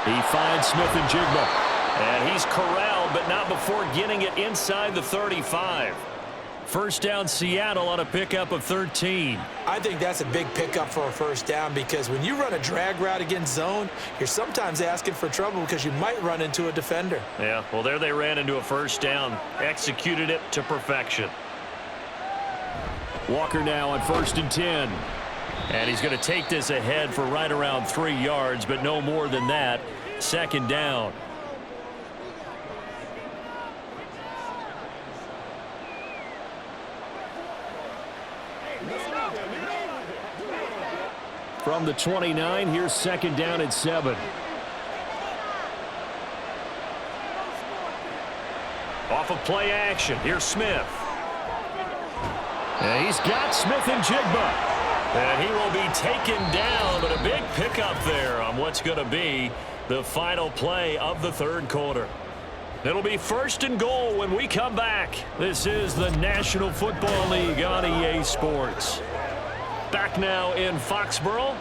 He finds Smith and Jigba. And he's corralled, but not before getting it inside the 35. First down Seattle on a pickup of 13. I think that's a big pickup for a first down because when you run a drag route against zone, you're sometimes asking for trouble because you might run into a defender. Yeah, well, there they ran into a first down. Executed it to perfection. Walker now on 1st and 10. And he's going to take this ahead for right around 3 yards, but no more than that. Second down. From the 29, here's second down at 7. Off of play action, here's Smith. And he's got Smith and Jigba. And he will be taken down, but a big pickup there on what's going to be the final play of the third quarter. It'll be 1st and goal when we come back. This is the National Football League on EA Sports. Back now in Foxborough.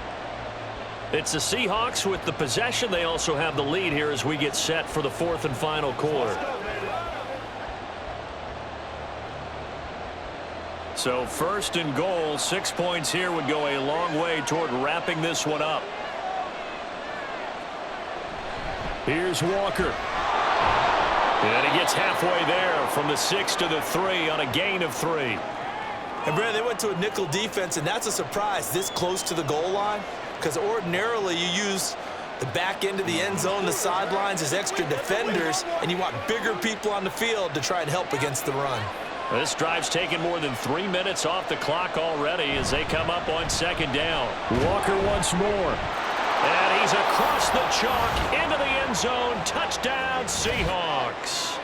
It's the Seahawks with the possession. They also have the lead here as we get set for the 4th and final quarter. So 1st and goal, 6 points here would go a long way toward wrapping this one up. Here's Walker. And he gets halfway there from the 6 to the 3 on a gain of 3. And, Brad, they went to a nickel defense, and that's a surprise this close to the goal line because ordinarily you use the back end of the end zone, the sidelines as extra defenders, and you want bigger people on the field to try and help against the run. This drive's taken more than 3 minutes off the clock already as they come up on second down. Walker once more. And he's across the chalk into the end zone. Touchdown, Seahawks.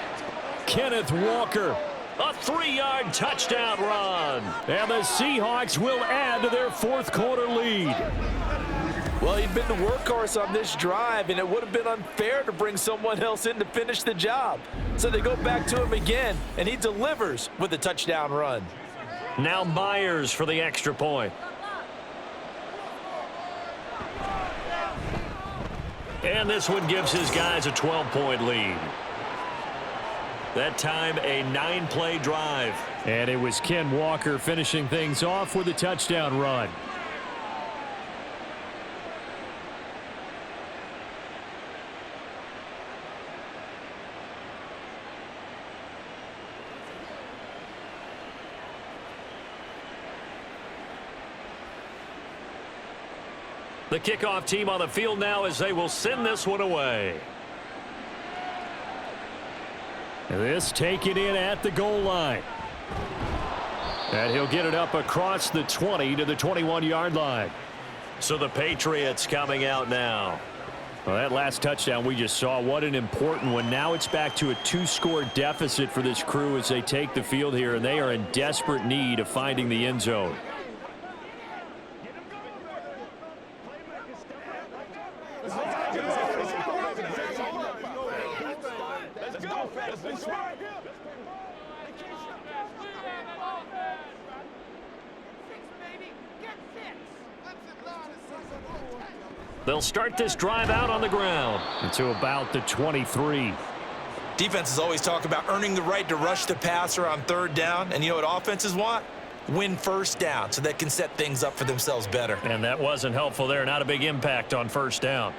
Kenneth Walker. A 3-yard touchdown run. And the Seahawks will add to their 4th quarter lead. Well, he'd been the workhorse on this drive, and it would have been unfair to bring someone else in to finish the job. So they go back to him again, and he delivers with a touchdown run. Now Myers for the extra point. And this one gives his guys a 12-point lead. That time, a 9-play drive. And it was Ken Walker finishing things off with a touchdown run. The kickoff team on the field now as they will send this one away. This taken in at the goal line. And he'll get it up across the 20 to the 21-yard line. So the Patriots coming out now. Well, that last touchdown we just saw, what an important one. Now it's back to a 2-score deficit for this crew as they take the field here, and they are in desperate need of finding the end zone. They'll start this drive out on the ground to about the 23. Defenses always talk about earning the right to rush the passer on 3rd down. And you know what offenses want? Win 1st down so they can set things up for themselves better. And that wasn't helpful there. Not a big impact on 1st down.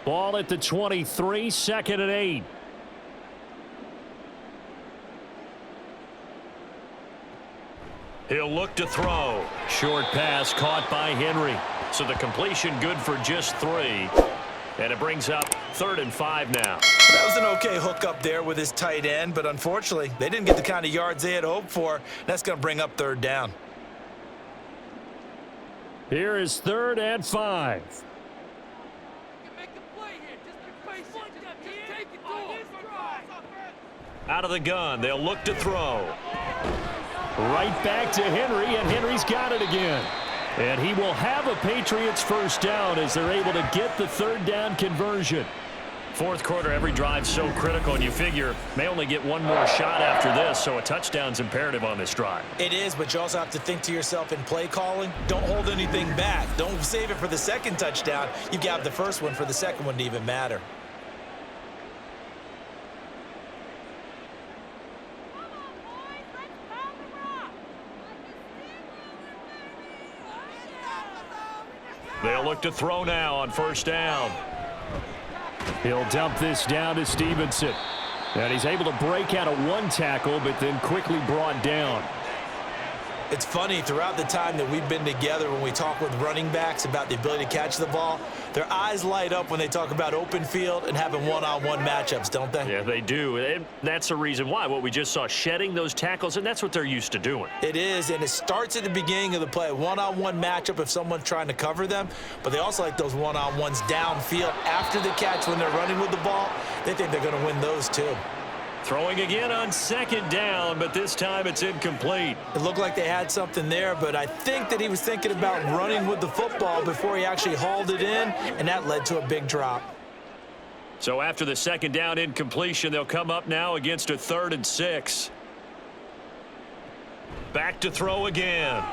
Ball at the 23, 2nd and 8. He'll look to throw. Short pass caught by Henry. So the completion good for just 3. And it brings up 3rd and 5 now. That was an okay hook up there with his tight end, but unfortunately, they didn't get the kind of yards they had hoped for. That's going to bring up 3rd down. Here is 3rd and 5. Out of the gun, they'll look to throw. Right back to Henry, and Henry's got it again. And he will have a Patriots first down as they're able to get the third down conversion. Fourth quarter, every drive so critical, and you figure may only get one more shot after this, so a touchdown's imperative on this drive. It is, but you also have to think to yourself in play calling, don't hold anything back. Don't save it for the second touchdown. You've got the first one for the second one to even matter. They'll look to throw now on first down. He'll dump this down to Stevenson. And he's able to break out of one tackle, but then quickly brought down. It's funny, throughout the time that we've been together when we talk with running backs about the ability to catch the ball, their eyes light up when they talk about open field and having one-on-one matchups, don't they? Yeah, they do. And that's the reason why. What we just saw, shedding those tackles, and that's what they're used to doing. It is, and it starts at the beginning of the play. One-on-one matchup if someone's trying to cover them, but they also like those one-on-ones downfield after the catch when they're running with the ball. They think they're going to win those too. Throwing again on second down, but this time it's incomplete. It looked like they had something there, but I think that he was thinking about running with the football before he actually hauled it in, and that led to a big drop. So after the second down incompletion, they'll come up now against a 3rd and 6. Back to throw again.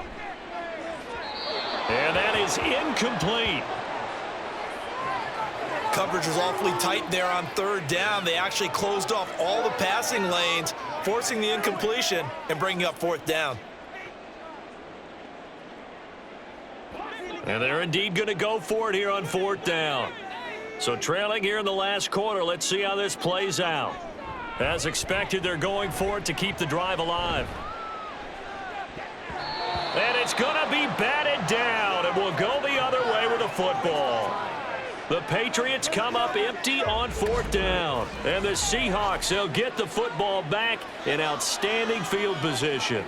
And that is incomplete. Coverage was awfully tight there on 3rd down. They actually closed off all the passing lanes, forcing the incompletion and bringing up 4th down. And they're indeed going to go for it here on 4th down. So trailing here in the last quarter, let's see how this plays out. As expected, they're going for it to keep the drive alive. And it's going to be batted down, and we'll go the other way with the football. The Patriots come up empty on 4th down. And the Seahawks, they'll get the football back in outstanding field position.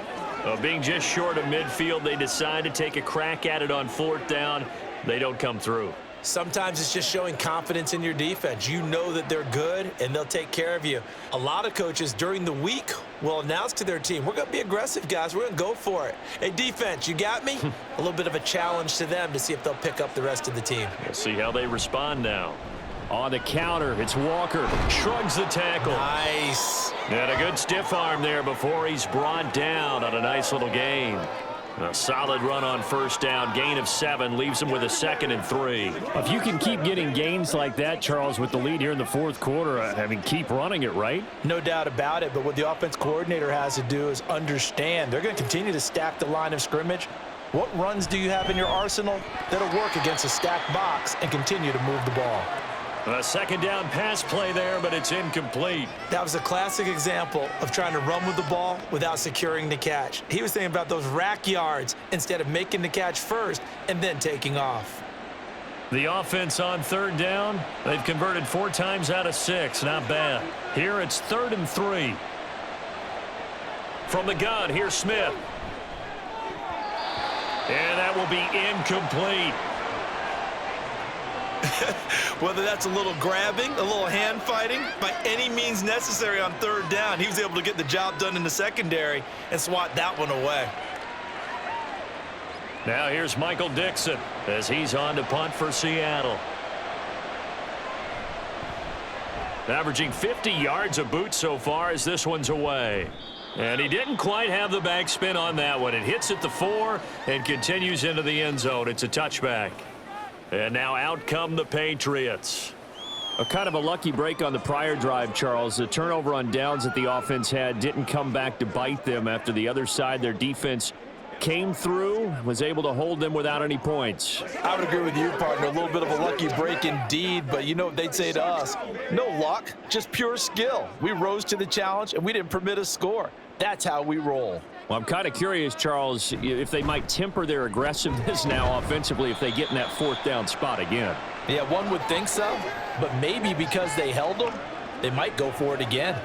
Being just short of midfield, they decide to take a crack at it on 4th down. They don't come through. Sometimes it's just showing confidence in your defense. You know that they're good, and they'll take care of you. A lot of coaches during the week will announce to their team, we're going to be aggressive, guys. We're going to go for it. Hey, defense, you got me? A little bit of a challenge to them to see if they'll pick up the rest of the team. We'll see how they respond now. On the counter, it's Walker. Shrugs the tackle. Nice. And a good stiff arm there before he's brought down on a nice little gain. A solid run on 1st down, gain of 7, leaves him with a 2nd and 3. If you can keep getting gains like that, Charles, with the lead here in the 4th quarter, I mean, keep running it, right? No doubt about it, but what the offense coordinator has to do is understand they're going to continue to stack the line of scrimmage. What runs do you have in your arsenal that'll work against a stacked box and continue to move the ball? A 2nd down pass play there, but it's incomplete. That was a classic example of trying to run with the ball without securing the catch. He was thinking about those rack yards instead of making the catch first and then taking off. The offense on 3rd down, they've converted 4 times out of 6. Not bad. Here it's 3rd and 3. From the gun, here's Smith. And that will be incomplete. Whether that's a little grabbing, a little hand fighting, by any means necessary on 3rd down, he was able to get the job done in the secondary and swat that one away. Now here's Michael Dixon as he's on to punt for Seattle. Averaging 50 yards a boot so far as this one's away. And he didn't quite have the backspin on that one. It hits at the 4 and continues into the end zone. It's a touchback. And now out come the Patriots. A kind of a lucky break on the prior drive, Charles. The turnover on downs that the offense had didn't come back to bite them after the other side. Their defense came through, was able to hold them without any points. I would agree with you, partner. A little bit of a lucky break indeed, but you know what they'd say to us? No luck, just pure skill. We rose to the challenge, and we didn't permit a score. That's how we roll. Well, I'm kind of curious, Charles, if they might temper their aggressiveness now offensively if they get in that 4th down spot again. Yeah, one would think so, but maybe because they held them, they might go for it again.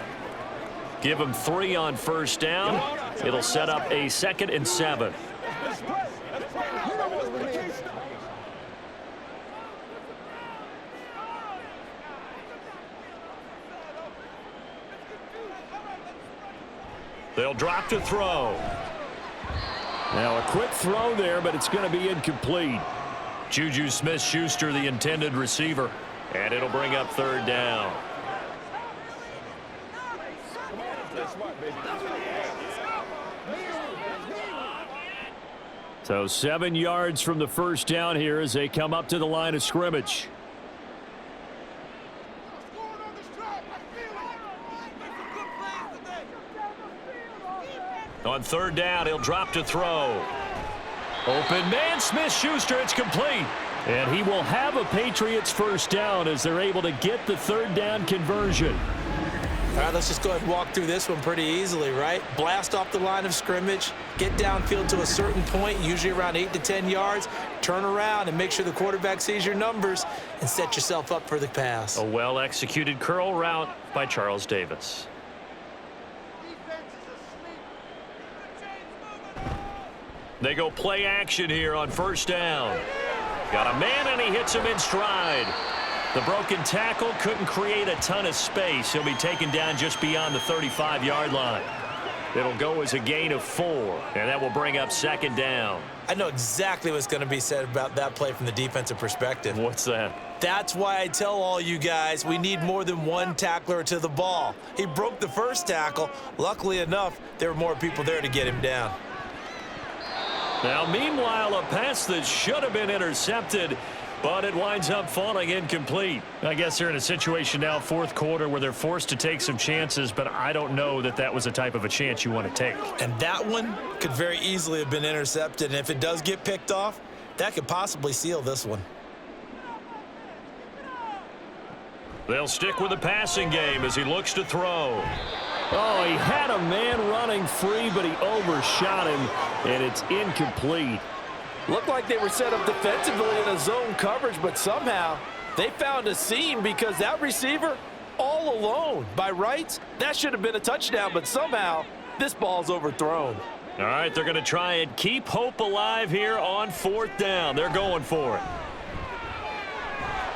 Give them 3 on 1st down. It'll set up a 2nd and 7. They'll drop to throw. Now a quick throw there, but it's going to be incomplete. Juju Smith-Schuster, the intended receiver. And it'll bring up third down. So 7 yards from the first down here as they come up to the line of scrimmage. On third down, he'll drop to throw. Open man, Smith-Schuster, it's complete. And he will have a Patriots first down as they're able to get the third down conversion. All right, let's just go ahead and walk through this one pretty easily, right? Blast off the line of scrimmage, get downfield to a certain point, usually around 8 to 10 yards, turn around and make sure the quarterback sees your numbers and set yourself up for the pass. A well-executed curl route by Charles Davis. They go play action here on first down. Got a man, and he hits him in stride. The broken tackle couldn't create a ton of space. He'll be taken down just beyond the 35-yard line. It'll go as a gain of 4, and that will bring up second down. I know exactly what's going to be said about that play from the defensive perspective. What's that? That's why I tell all you guys we need more than one tackler to the ball. He broke the first tackle. Luckily enough, there were more people there to get him down. Now, meanwhile, a pass that should have been intercepted, but it winds up falling incomplete. I guess they're in a situation now, fourth quarter, where they're forced to take some chances, but I don't know that that was the type of a chance you want to take. And that one could very easily have been intercepted, and if it does get picked off, that could possibly seal this one. They'll stick with the passing game as he looks to throw. Oh, he had a man running free, but he overshot him, and it's incomplete. Looked like they were set up defensively in a zone coverage, but somehow they found a seam because that receiver all alone. By rights, that should have been a touchdown, but somehow this ball's overthrown. All right, they're going to try and keep hope alive here on fourth down. They're going for it.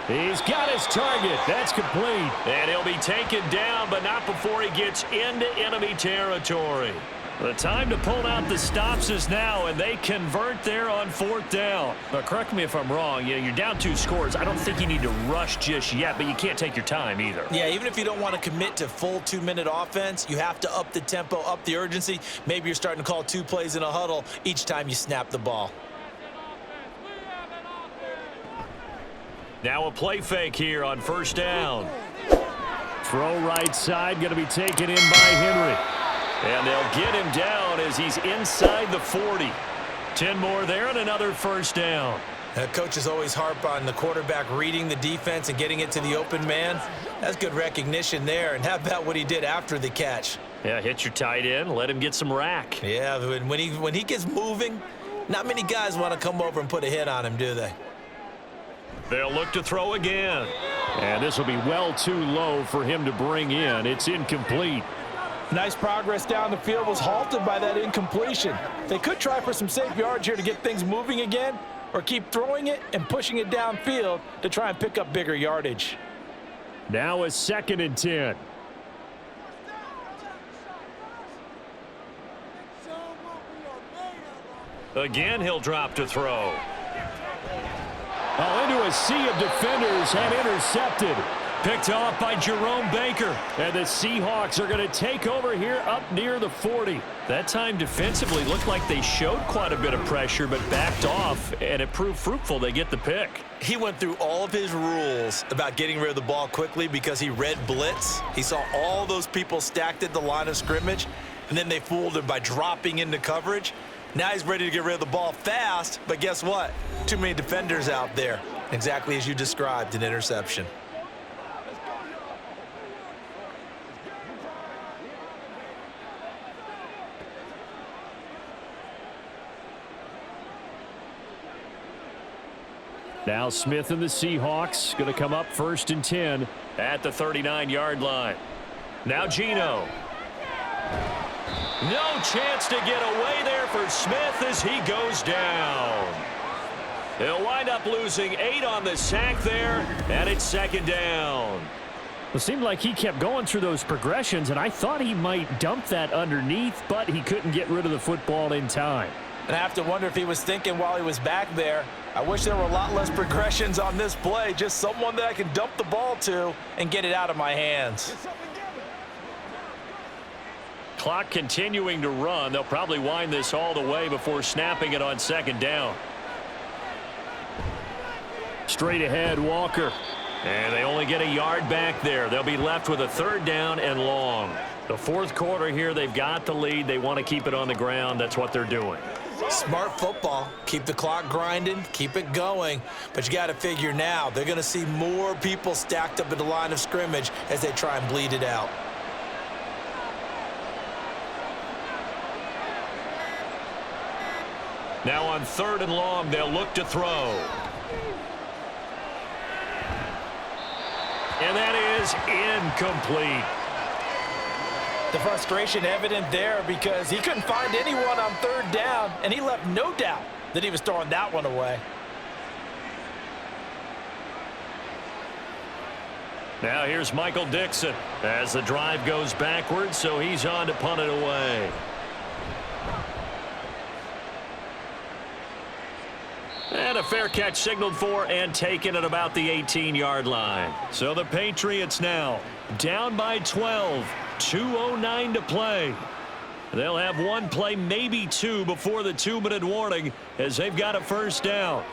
He's got his target. That's complete. And he'll be taken down, but not before he gets into enemy territory. The time to pull out the stops is now, and they convert there on fourth down. Now, correct me if I'm wrong. You're down 2 scores. I don't think you need to rush just yet, but you can't take your time either. Yeah, even if you don't want to commit to full 2-minute offense, you have to up the tempo, up the urgency. Maybe you're starting to call 2 plays in a huddle each time you snap the ball. Now a play fake here on first down. Throw right side, going to be taken in by Henry. And they'll get him down as he's inside the 40. 10 more there and another first down. Coaches always harp on the quarterback reading the defense and getting it to the open man. That's good recognition there. And how about what he did after the catch? Yeah, hit your tight end, let him get some rack. Yeah, when he gets moving, not many guys want to come over and put a hit on him, do they? They'll look to throw again. And this will be well too low for him to bring in. It's incomplete. Nice progress down the field was halted by that incompletion. They could try for some safe yards here to get things moving again, or keep throwing it and pushing it downfield to try and pick up bigger yardage. Now a 2nd and 10. Again, he'll drop to throw. Oh, into a sea of defenders and intercepted. Picked off by Jerome Baker. And the Seahawks are going to take over here up near the 40. That time defensively looked like they showed quite a bit of pressure but backed off, and it proved fruitful. They get the pick. He went through all of his rules about getting rid of the ball quickly because he read blitz. He saw all those people stacked at the line of scrimmage, and then they fooled him by dropping into coverage. Now he's ready to get rid of the ball fast, but guess what? Too many defenders out there. Exactly as you described, an interception. Now Smith and the Seahawks going to come up 1st and 10 at the 39-yard line. Now Geno. No chance to get away there for Smith as he goes down. They'll wind up losing 8 on the sack there, and it's 2nd down. It seemed like he kept going through those progressions, and I thought he might dump that underneath, but he couldn't get rid of the football in time. And I have to wonder if he was thinking while he was back there, I wish there were a lot less progressions on this play, just someone that I can dump the ball to and get it out of my hands. Clock continuing to run. They'll probably wind this all the way before snapping it on second down. Straight ahead, Walker. And they only get a yard back there. They'll be left with a third down and long. The fourth quarter here, they've got the lead. They want to keep it on the ground. That's what they're doing. Smart football. Keep the clock grinding, keep it going. But you got to figure now, they're going to see more people stacked up at the line of scrimmage as they try and bleed it out. Now on third and long, they'll look to throw. And that is incomplete. The frustration evident there because he couldn't find anyone on third down, and he left no doubt that he was throwing that one away. Now here's Michael Dixon as the drive goes backwards, so he's on to punt it away. And a fair catch signaled for and taken at about the 18-yard line. So the Patriots now down by 12, 2:09 to play. They'll have one play, maybe two, before the 2-minute warning as they've got a first down.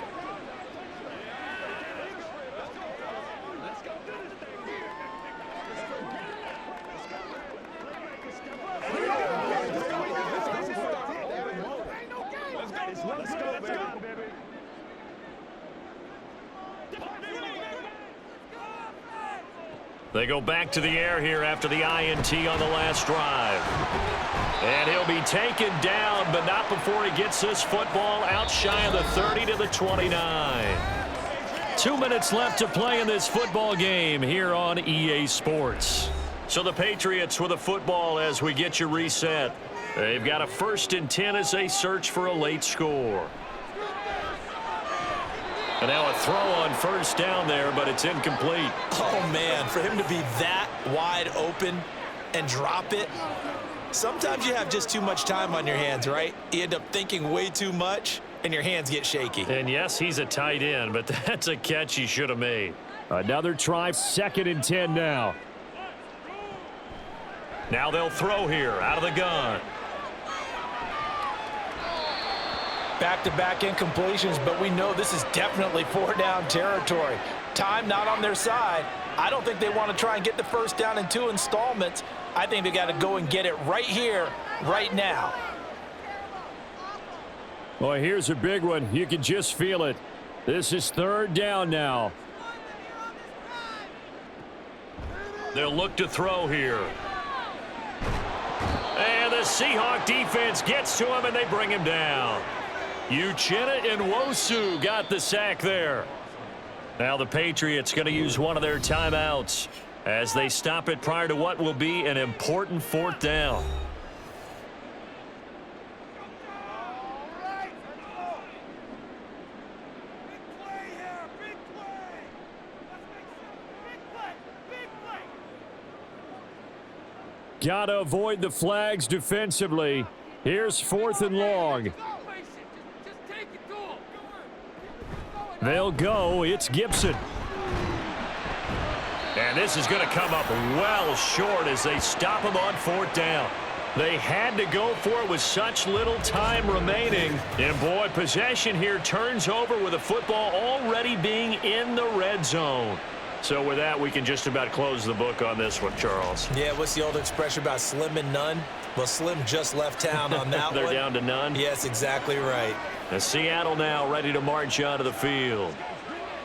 They go back to the air here after the INT on the last drive. And he'll be taken down, but not before he gets this football out shy of the 30 to the 29. 2 minutes left to play in this football game here on EA Sports. So the Patriots with a football as we get you reset. They've got a 1st and 10 as they search for a late score. And now a throw on first down there, but it's incomplete. Oh, man, for him to be that wide open and drop it. Sometimes you have just too much time on your hands, right? You end up thinking way too much, and your hands get shaky. And yes, he's a tight end, but that's a catch he should have made. Another try, 2nd and 10 now. Now they'll throw here out of the gun. Back-to-back incompletions, but we know this is definitely 4-down territory. Time not on their side. I don't think they want to try and get the first down in 2 installments. I think they got to go and get it right here, right now. Well, here's a big one. You can just feel it. This is 3rd down now. They'll look to throw here. And the Seahawk defense gets to him, and they bring him down. Uchenna Nwosu got the sack there. Now the Patriots going to use one of their timeouts as they stop it prior to what will be an important 4th down. Got to avoid the flags defensively. Here's 4th and long. They'll go. It's Gibson. And this is going to come up well short as they stop him on 4th down. They had to go for it with such little time remaining. And, boy, possession here turns over with the football already being in the red zone. So with that, we can just about close the book on this one, Charles. Yeah, what's the old expression about slim and none? Well, Slim just left town on that They're one. down to none? Yes, exactly right. And Seattle now ready to march onto the field.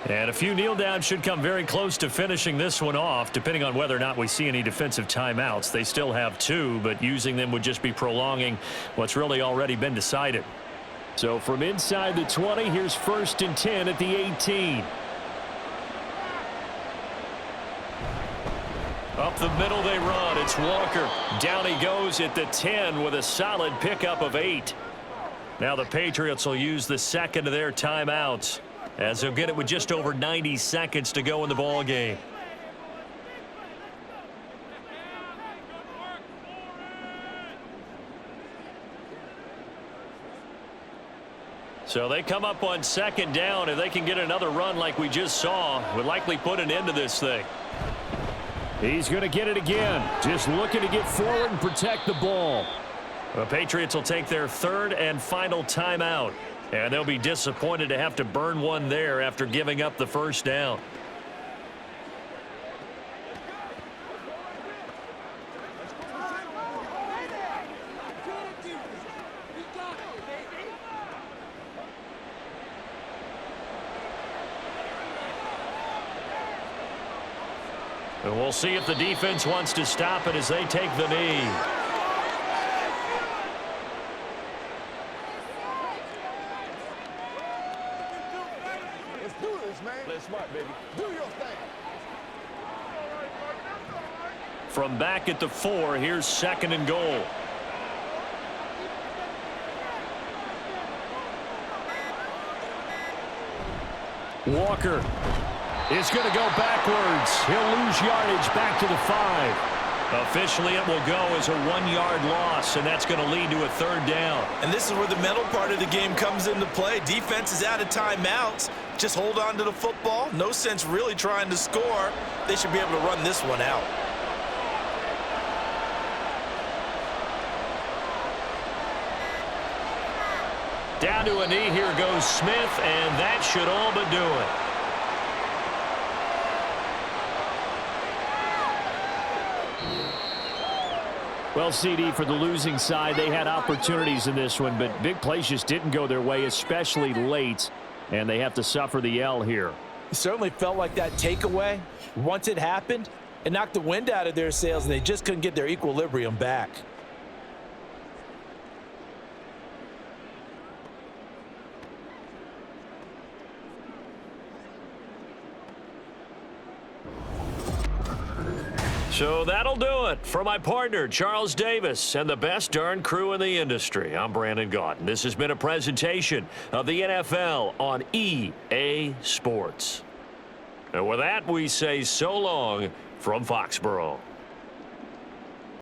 And a few kneel downs should come very close to finishing this one off, depending on whether or not we see any defensive timeouts. They still have 2, but using them would just be prolonging what's really already been decided. So from inside the 20, here's 1st and 10 at the 18. Up the middle they run. It's Walker. Down he goes at the 10 with a solid pickup of 8. Now the Patriots will use the 2nd of their timeouts as they'll get it with just over 90 seconds to go in the ball game. So they come up on second down. If they can get another run like we just saw, would likely put an end to this thing. He's going to get it again. Just looking to get forward and protect the ball. The Patriots will take their third and final timeout. And they'll be disappointed to have to burn one there after giving up the first down. And we'll see if the defense wants to stop it as they take the knee. Let's do this, man. Play smart, baby. Do your thing. From back at the 4, here's second and goal. Walker is going to go backwards. He'll lose yardage back to the 5. Officially, it will go as a 1-yard loss, and that's going to lead to a third down. And this is where the mental part of the game comes into play. Defense is out of timeouts. Just hold on to the football. No sense really trying to score. They should be able to run this one out. Down to a knee, here goes Smith, and that should all but do it. Well, CD, for the losing side, they had opportunities in this one, but big plays just didn't go their way, especially late, and they have to suffer the L here. It certainly felt like that takeaway, once it happened, it knocked the wind out of their sails, and they just couldn't get their equilibrium back. So that'll do it for my partner, Charles Davis, and the best darn crew in the industry. I'm Brandon Gaudin. This has been a presentation of the NFL on EA Sports. And with that, we say so long from Foxborough.